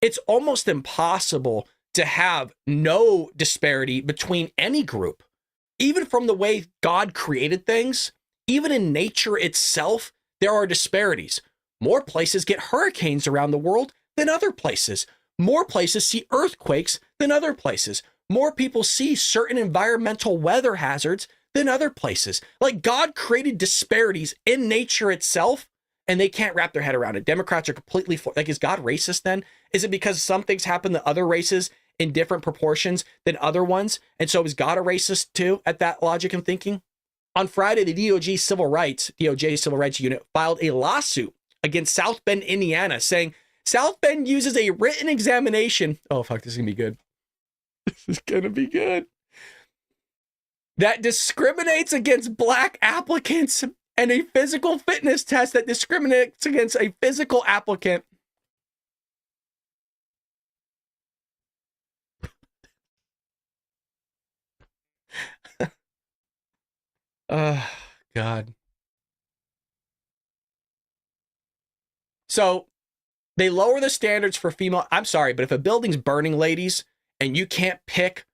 it's almost impossible to have no disparity between any group, even from the way God created things. Even in nature itself, there are disparities. More places get hurricanes around the world than other places. More places see earthquakes than other places. More people see certain environmental weather hazards than other places. Like, God created disparities in nature itself, and they can't wrap their head around it. Democrats are completely like, is God racist then? Is it because some things happen to other races in different proportions than other ones? And so is God a racist too at that logic and thinking? On Friday, the DOJ Civil Rights Unit filed a lawsuit against South Bend, Indiana, saying South Bend uses a written examination. Oh, fuck, this is going to be good. This is going to be good. That discriminates against black applicants, and a physical fitness test that discriminates against a physical applicant. God. So they lower the standards for female. I'm sorry, but if a building's burning, ladies, and you can't pick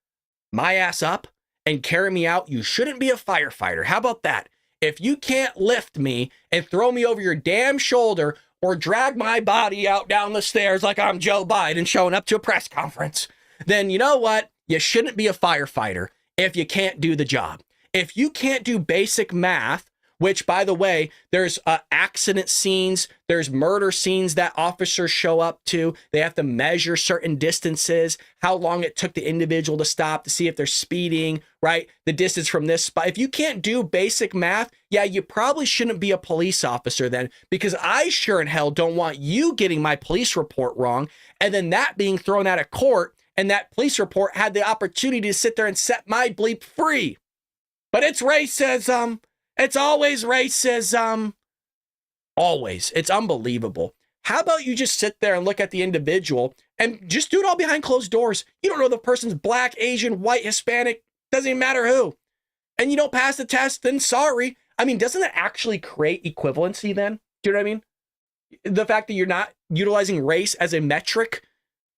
my ass up and carry me out, you shouldn't be a firefighter. How about that? If you can't lift me and throw me over your damn shoulder or drag my body out down the stairs like I'm Joe Biden showing up to a press conference, then you know what? You shouldn't be a firefighter if you can't do the job. If you can't do basic math, which, by the way, there's accident scenes, there's murder scenes that officers show up to. They have to measure certain distances, how long it took the individual to stop to see if they're speeding, right? The distance from this spot. If you can't do basic math, yeah, you probably shouldn't be a police officer then, because I sure in hell don't want you getting my police report wrong and then that being thrown out of court, and that police report had the opportunity to sit there and set my bleep free. But it's racism. It's always racism. Always. It's unbelievable. How about you just sit there and look at the individual and just do it all behind closed doors? You don't know the person's black, Asian, white, Hispanic, doesn't even matter who. And you don't pass the test, then sorry. I mean, doesn't that actually create equivalency then? Do you know what I mean? The fact that you're not utilizing race as a metric.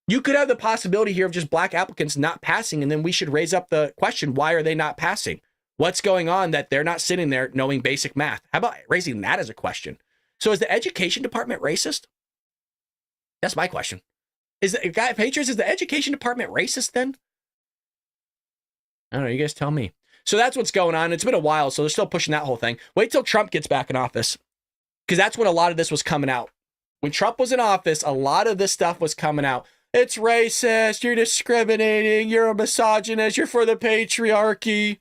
You could have the possibility here of just black applicants not passing, and then we should raise up the question, why are they not passing? What's going on that they're not sitting there knowing basic math? How about raising that as a question? So is the education department racist? That's my question. Is the guy Patriots, is the education department racist then? I don't know. You guys tell me. So that's what's going on. It's been a while, so they're still pushing that whole thing. Wait till Trump gets back in office, because that's when a lot of this was coming out. When Trump was in office, a lot of this stuff was coming out. It's racist. You're discriminating. You're a misogynist. You're for the patriarchy.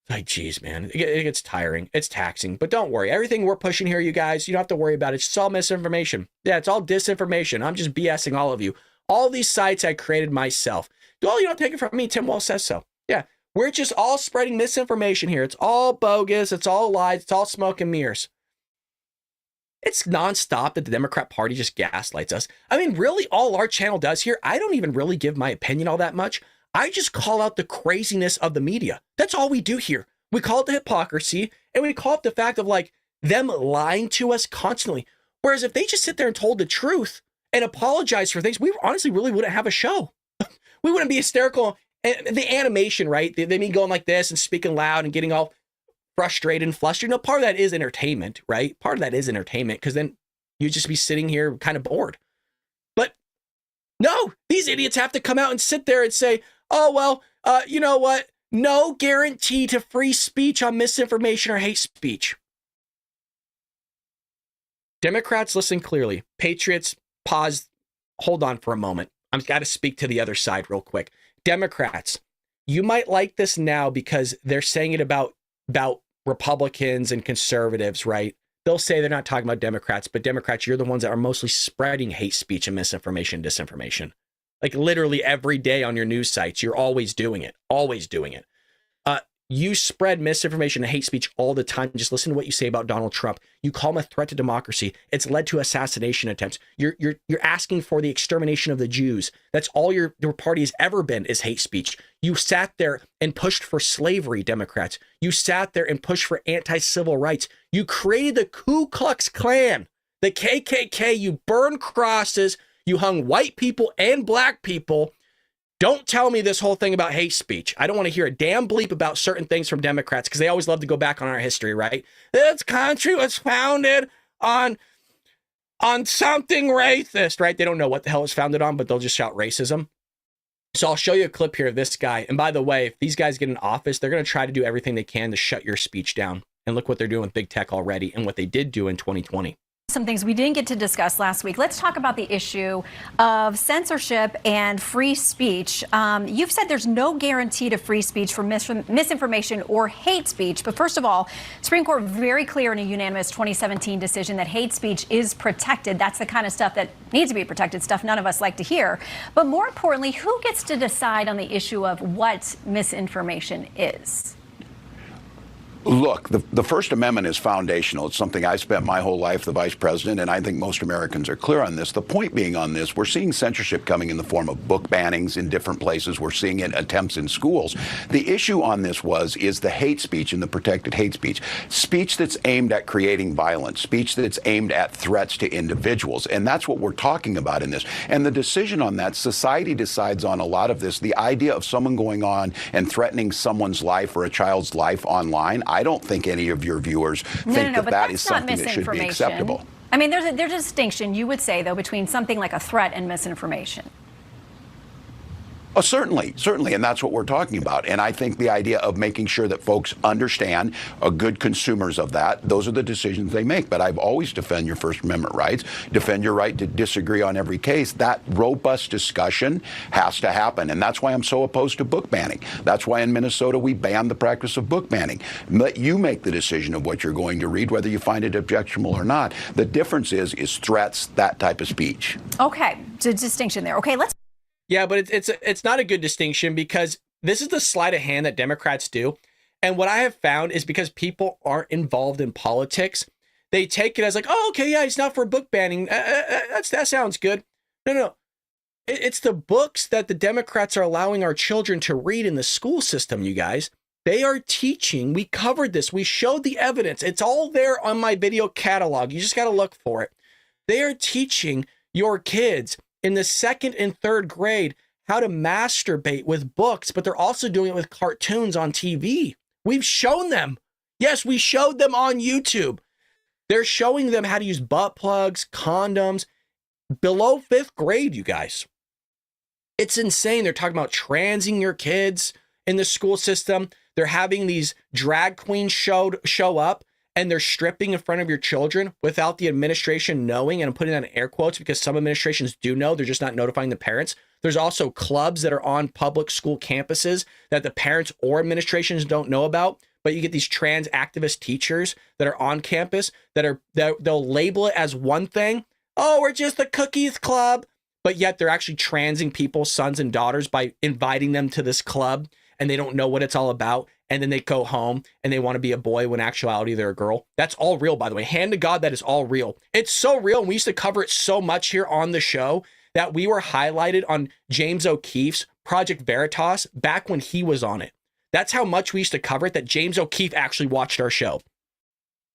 Like, geez, man, it gets tiring. It's taxing, but don't worry. Everything we're pushing here, you guys, you don't have to worry about it. It's just all misinformation. Yeah, it's all disinformation. I'm just BSing all of you. All these sites I created myself. Well, you don't take it from me. Tim Walz says so. Yeah, we're just all spreading misinformation here. It's all bogus. It's all lies. It's all smoke and mirrors. It's nonstop that the Democrat Party just gaslights us. I mean, really, all our channel does here, I don't even really give my opinion all that much. I just call out the craziness of the media. That's all we do here. We call it the hypocrisy, and we call it the fact of like them lying to us constantly. Whereas if they just sit there and told the truth and apologize for things, we honestly really wouldn't have a show. We wouldn't be hysterical. And the animation, right? They mean going like this and speaking loud and getting all frustrated and flustered. No, part of that is entertainment, right? Part of that is entertainment, because then you'd just be sitting here kind of bored. But no, these idiots have to come out and sit there and say, oh, well, you know what? No guarantee to free speech on misinformation or hate speech. Democrats, listen clearly. Patriots, pause. Hold on for a moment. I've got to speak to the other side real quick. Democrats, you might like this now because they're saying it about Republicans and conservatives, right? They'll say they're not talking about Democrats, but Democrats, you're the ones that are mostly spreading hate speech and misinformation, disinformation. Like literally every day on your news sites, you're always doing it, always doing it. You spread misinformation and hate speech all the time. Just listen to what you say about Donald Trump. You call him a threat to democracy. It's led to assassination attempts. You're asking for the extermination of the Jews. That's all your party has ever been, is hate speech. You sat there and pushed for slavery, Democrats. You sat there and pushed for anti-civil rights. You created the Ku Klux Klan, the KKK. You burned crosses. You hung white people and black people. Don't tell me this whole thing about hate speech. I don't want to hear a damn bleep about certain things from Democrats because they always love to go back on our history, right? This country was founded on something racist, right? They don't know what the hell it's founded on, but they'll just shout racism. So I'll show you a clip here of this guy. And by the way, if these guys get in office, they're going to try to do everything they can to shut your speech down. And look what they're doing with big tech already and what they did do in 2020. Some things we didn't get to discuss last week. Let's talk about the issue of censorship and free speech. You've said there's no guarantee to free speech for misinformation or hate speech. But first of all, Supreme Court very clear in a unanimous 2017 decision that hate speech is protected. That's the kind of stuff that needs to be protected, stuff none of us like to hear. But more importantly, who gets to decide on the issue of what misinformation is? Look, the First Amendment is foundational. It's something I spent my whole life, the vice president, and I think most Americans are clear on this. The point being on this, we're seeing censorship coming in the form of book bannings in different places. We're seeing it attempts in schools. The issue on this is the hate speech and the protected hate speech. Speech that's aimed at creating violence, speech that's aimed at threats to individuals. And that's what we're talking about in this. And the decision on that, society decides on a lot of this. The idea of someone going on and threatening someone's life or a child's life online, I don't think any of your viewers think that is something that should be acceptable. I mean, there's a distinction, you would say, though, between something like a threat and misinformation. Oh, certainly. And that's what we're talking about. And I think the idea of making sure that folks understand, are good consumers of that, those are the decisions they make. But I've always defend your First Amendment rights, defend your right to disagree on every case. That robust discussion has to happen. And that's why I'm so opposed to book banning. That's why in Minnesota we banned the practice of book banning. Let you make the decision of what you're going to read, whether you find it objectionable or not. The difference is threats, that type of speech. Okay, the distinction there. Okay, let's. Yeah, but it's not a good distinction because this is the sleight of hand that Democrats do. And what I have found is because people aren't involved in politics, they take it as like, oh, okay, yeah, he's not for book banning. That sounds good. No. It's the books that the Democrats are allowing our children to read in the school system, you guys. They are teaching. We covered this. We showed the evidence. It's all there on my video catalog. You just got to look for it. They are teaching your kids in the 2nd and 3rd grade how to masturbate with books, but they're also doing it with cartoons on TV. We've shown them. Yes, we showed them on YouTube. They're showing them how to use butt plugs, condoms, below 5th grade, you guys. It's insane. They're talking about transing your kids in the school system. They're having these drag queens show up, and they're stripping in front of your children without the administration knowing, and I'm putting that in air quotes because some administrations do know, they're just not notifying the parents. There's also clubs that are on public school campuses that the parents or administrations don't know about, but you get these trans activist teachers that are on campus they'll label it as one thing. Oh, we're just the cookies club, but yet they're actually transing people's sons and daughters by inviting them to this club, and they don't know what it's all about. And then they go home and they want to be a boy when in actuality they're a girl. That's all real, by the way. Hand to God, that is all real. It's so real. And we used to cover it so much here on the show that we were highlighted on James O'Keefe's Project Veritas back when he was on it. That's how much we used to cover it, that James O'Keefe actually watched our show.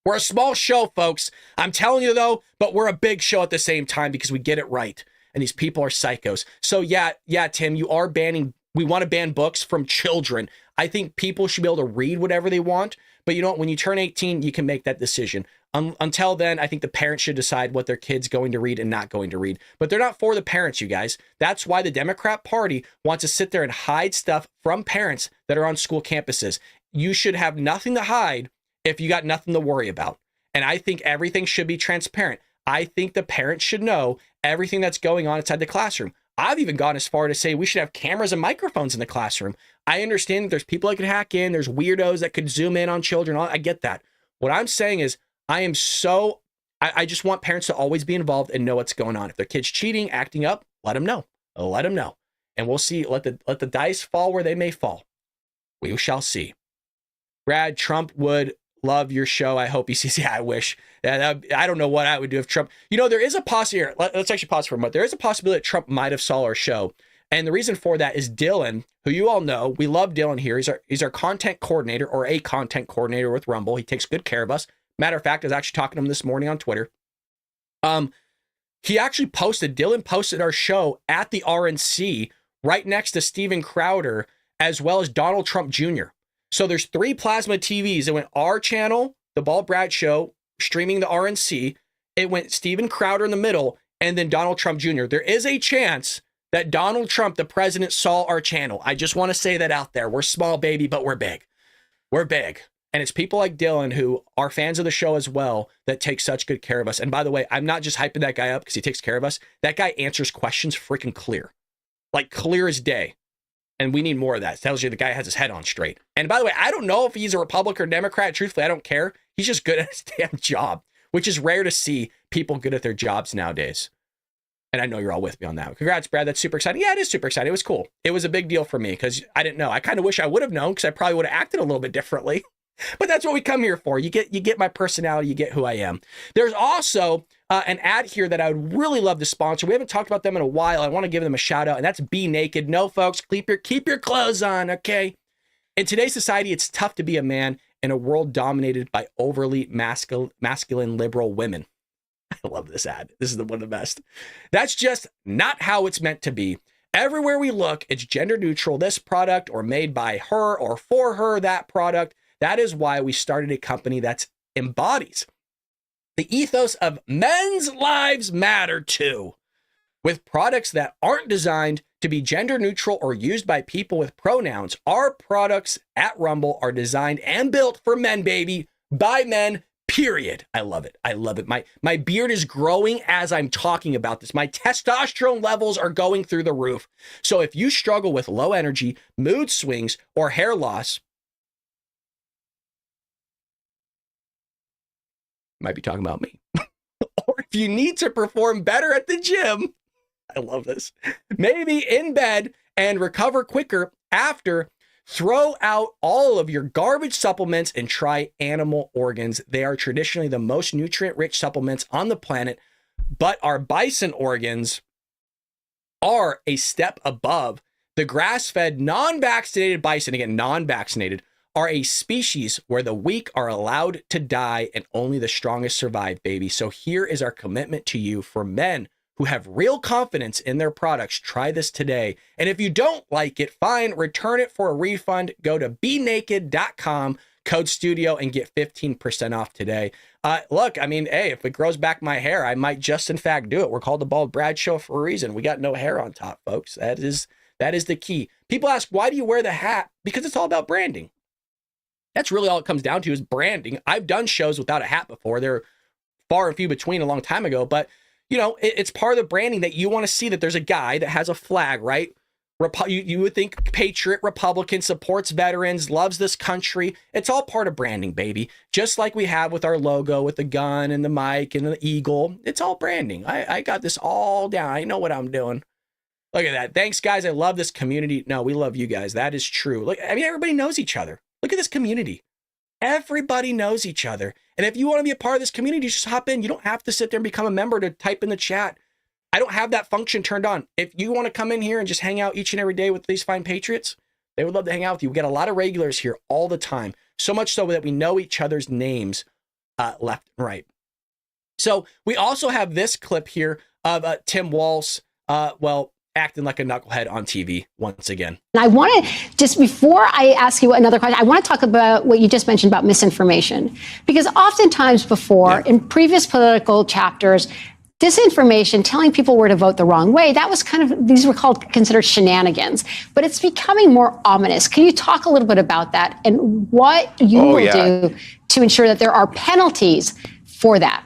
We're a small show, folks. I'm telling you, though, but we're a big show at the same time because we get it right. And these people are psychos. So yeah, Tim, you are banning. We want to ban books from children. I think people should be able to read whatever they want. But you know what? When you turn 18, you can make that decision. Until then, I think the parents should decide what their kid's going to read and not going to read. But they're not for the parents, you guys. That's why the Democrat Party wants to sit there and hide stuff from parents that are on school campuses. You should have nothing to hide if you got nothing to worry about. And I think everything should be transparent. I think the parents should know everything that's going on inside the classroom. I've even gone as far to say we should have cameras and microphones in the classroom. I understand that there's people that could hack in, there's weirdos that could zoom in on children. I get that. What I'm saying is I just want parents to always be involved and know what's going on. If their kid's cheating, acting up, let them know. Let them know. And we'll see. Let the dice fall where they may fall. We shall see. Brad, Trump would love your show. I hope he sees. Yeah, I wish. I don't know what I would do if Trump. There is a possibility. Let's actually pause for a moment. There is a possibility that Trump might have saw our show, and the reason for that is Dylan, who you all know. We love Dylan here. He's our content coordinator, or a content coordinator with Rumble. He takes good care of us. Matter of fact, I was actually talking to him this morning on Twitter. He actually Dylan posted our show at the RNC right next to Steven Crowder, as well as Donald Trump Jr. So there's 3 plasma TVs. It went our channel, the Bald Brad Show, streaming the RNC. It went Steven Crowder in the middle, and then Donald Trump Jr. There is a chance that Donald Trump, the president, saw our channel. I just want to say that out there. We're small, baby, but we're big. We're big. And it's people like Dylan who are fans of the show as well that take such good care of us. And by the way, I'm not just hyping that guy up because he takes care of us. That guy answers questions freaking clear. Like clear as day. And we need more of that. It tells you the guy has his head on straight. And by the way, I don't know if he's a Republican or Democrat. Truthfully, I don't care. He's just good at his damn job, which is rare to see people good at their jobs nowadays. And I know you're all with me on that. Congrats, Brad. That's super exciting. Yeah, it is super exciting. It was cool. It was a big deal for me because I didn't know. I kind of wish I would have known because I probably would have acted a little bit differently. But that's what we come here for. You get my personality. You get who I am. There's also an ad here that I would really love to sponsor. We haven't talked about them in a while. I want to give them a shout out, and that's Be Naked. No, folks, keep your clothes on, okay? In today's society, it's tough to be a man in a world dominated by overly masculine liberal women. I love this ad. This is one of the best. That's just not how it's meant to be. Everywhere we look, it's gender neutral. This product, or made by her, or for her, that product. That is why we started a company that embodies the ethos of men's lives matter too, with products that aren't designed to be gender neutral or used by people with pronouns. Our products at Rumble are designed and built for men, baby, by men, period. I love it. I love it. My beard is growing as I'm talking about this. My testosterone levels are going through the roof. So if you struggle with low energy, mood swings, or hair loss, might be talking about me. Or if you need to perform better at the gym, I love this, maybe in bed and recover quicker after, throw out all of your garbage supplements and try animal organs. They are traditionally the most nutrient-rich supplements on the planet, but our bison organs are a step above. The grass-fed, non-vaccinated bison, again, non-vaccinated, are a species where the weak are allowed to die and only the strongest survive, baby. So here is our commitment to you for men who have real confidence in their products. Try this today. And if you don't like it, fine, return it for a refund. Go to benaked.com, code studio, and get 15% off today. Look, I mean, hey, if it grows back my hair, I might just in fact do it. We're called the Bald Brad Show for a reason. We got no hair on top, folks. That is the key. People ask, why do you wear the hat? Because it's all about branding. That's really all it comes down to, is branding. I've done shows without a hat before. They're far and few between a long time ago, but you know, it's part of the branding that you want to see that there's a guy that has a flag, right? You would think patriot, Republican, supports veterans, loves this country. It's all part of branding, baby. Just like we have with our logo, with the gun and the mic and the eagle. It's all branding. I got this all down. I know what I'm doing. Look at that. Thanks, guys. I love this community. No, we love you guys. That is true. Look, I mean, everybody knows each other. Look at this community. Everybody knows each other. And if you want to be a part of this community, just hop in. You don't have to sit there and become a member to type in the chat. I don't have that function turned on. If you want to come in here and just hang out each and every day with these fine patriots, they would love to hang out with you. We got a lot of regulars here all the time. So much so that we know each other's names left and right. So we also have this clip here of Tim Walz, acting like a knucklehead on TV once again. And I want to, just before I ask you another question, I want to talk about what you just mentioned about misinformation. Because oftentimes before, in previous political chapters, disinformation, telling people where to vote the wrong way, that was kind of, these were considered shenanigans. But it's becoming more ominous. Can you talk a little bit about that and what you will do to ensure that there are penalties for that?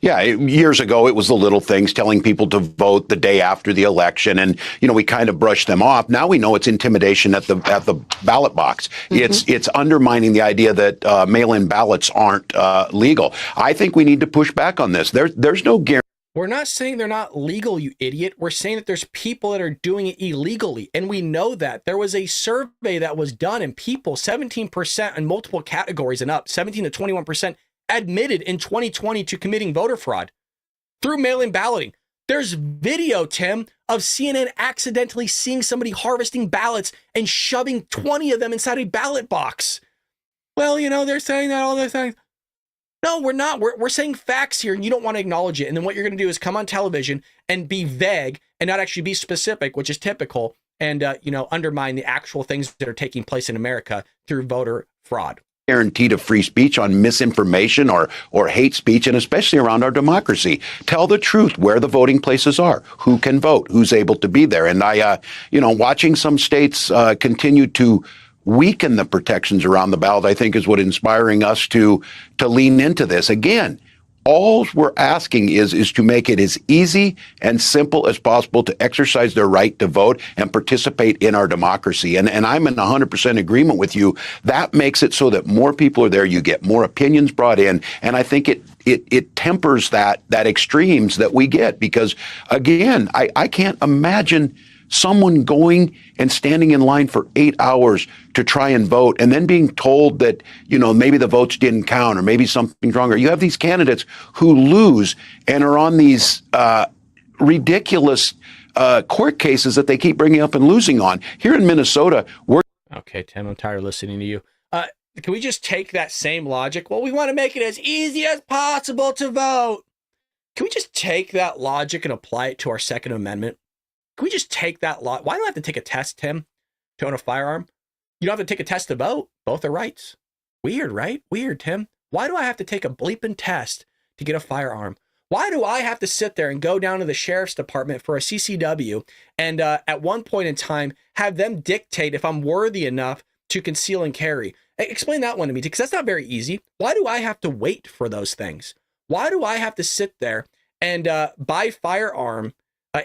Yeah, years ago, it was the little things, telling people to vote the day after the election. And, we kind of brushed them off. Now we know it's intimidation at the ballot box. Mm-hmm. It's undermining the idea that mail-in ballots aren't legal. I think we need to push back on this. There's no guarantee. We're not saying they're not legal, you idiot. We're saying that there's people that are doing it illegally. And we know that. There was a survey that was done, and people, 17% in multiple categories and up, 17 to 21%, admitted in 2020 to committing voter fraud through mail-in balloting. There's video, Tim, of CNN accidentally seeing somebody harvesting ballots and shoving 20 of them inside a ballot box. Well, they're saying that all the time. No, we're not. We're saying facts here, and you don't want to acknowledge it. And then what you're going to do is come on television and be vague and not actually be specific, which is typical, and undermine the actual things that are taking place in America through voter fraud. Guaranteed of free speech on misinformation or hate speech, and especially around our democracy. Tell the truth where the voting places are, who can vote, who's able to be there. And watching some states continue to weaken the protections around the ballot, I think is what inspiring us to lean into this. Again, all we're asking is to make it as easy and simple as possible to exercise their right to vote and participate in our democracy. And I'm in 100% agreement with you. That makes it so that more people are there. You get more opinions brought in. And I think it tempers that extremes that we get, because again, I can't imagine someone going and standing in line for 8 hours to try and vote and then being told that, maybe the votes didn't count or maybe something's wrong. Or you have these candidates who lose and are on these ridiculous court cases that they keep bringing up and losing on. Here in Minnesota, Okay, Tim, I'm tired of listening to you. Can we just take that same logic? Well, we want to make it as easy as possible to vote. Can we just take that logic and apply it to our Second Amendment? Can we just take that law? Why do I have to take a test, Tim, to own a firearm? You don't have to take a test to vote. Both are rights. Weird, right? Weird, Tim. Why do I have to take a bleeping test to get a firearm? Why do I have to sit there and go down to the sheriff's department for a CCW and at one point in time have them dictate if I'm worthy enough to conceal and carry? Explain that one to me, because that's not very easy. Why do I have to wait for those things? Why do I have to sit there and buy firearm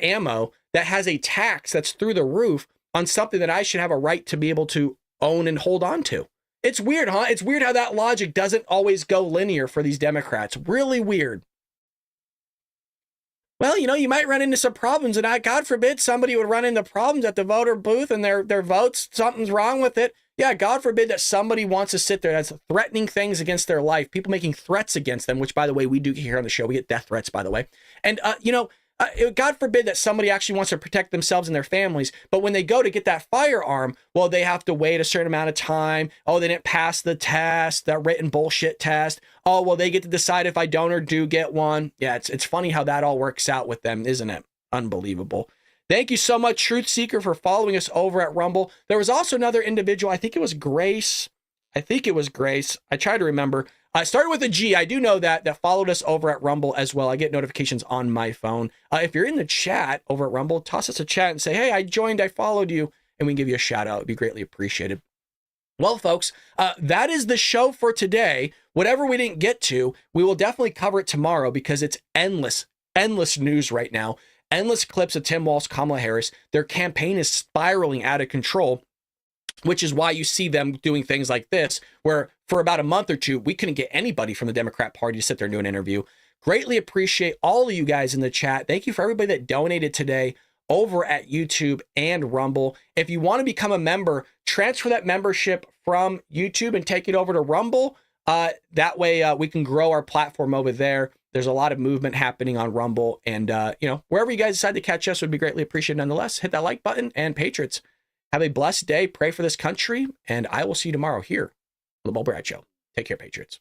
ammo that has a tax that's through the roof on something that I should have a right to be able to own and hold on to? It's weird, huh? It's weird how that logic doesn't always go linear for these Democrats. Really weird. Well, you might run into some problems, and God forbid somebody would run into problems at the voter booth and their votes, something's wrong with it. Yeah, God forbid that somebody wants to sit there that's threatening things against their life, people making threats against them, which, by the way, we do here on the show. We get death threats, by the way. And, God forbid that somebody actually wants to protect themselves and their families, but when they go to get that firearm, well, they have to wait a certain amount of time. Oh, they didn't pass the test, that written bullshit test. Oh, well, they get to decide if I don't or do get one. Yeah, it's funny how that all works out with them, isn't it? Unbelievable. Thank you so much, Truth Seeker, for following us over at Rumble. There was also another individual, I think it was Grace. I try to remember. I started with a G. I do know that followed us over at Rumble as well. I get notifications on my phone. If you're in the chat over at Rumble, toss us a chat and say, hey, I joined, I followed you, and we can give you a shout out. It'd be greatly appreciated. Well, folks, that is the show for today. Whatever we didn't get to, we will definitely cover it tomorrow, because it's endless news right now. Endless clips of Tim Walz, Kamala Harris. Their campaign is spiraling out of control, which is why you see them doing things like this, where for about a month or two, we couldn't get anybody from the Democrat Party to sit there and do an interview. Greatly appreciate all of you guys in the chat. Thank you for everybody that donated today over at YouTube and Rumble. If you want to become a member, transfer that membership from YouTube and take it over to Rumble. That way we can grow our platform over there. There's a lot of movement happening on Rumble, and wherever you guys decide to catch us would be greatly appreciated nonetheless. Hit that like button, and Patriots, have a blessed day. Pray for this country, and I will see you tomorrow here on The Bo Brad Show. Take care, Patriots.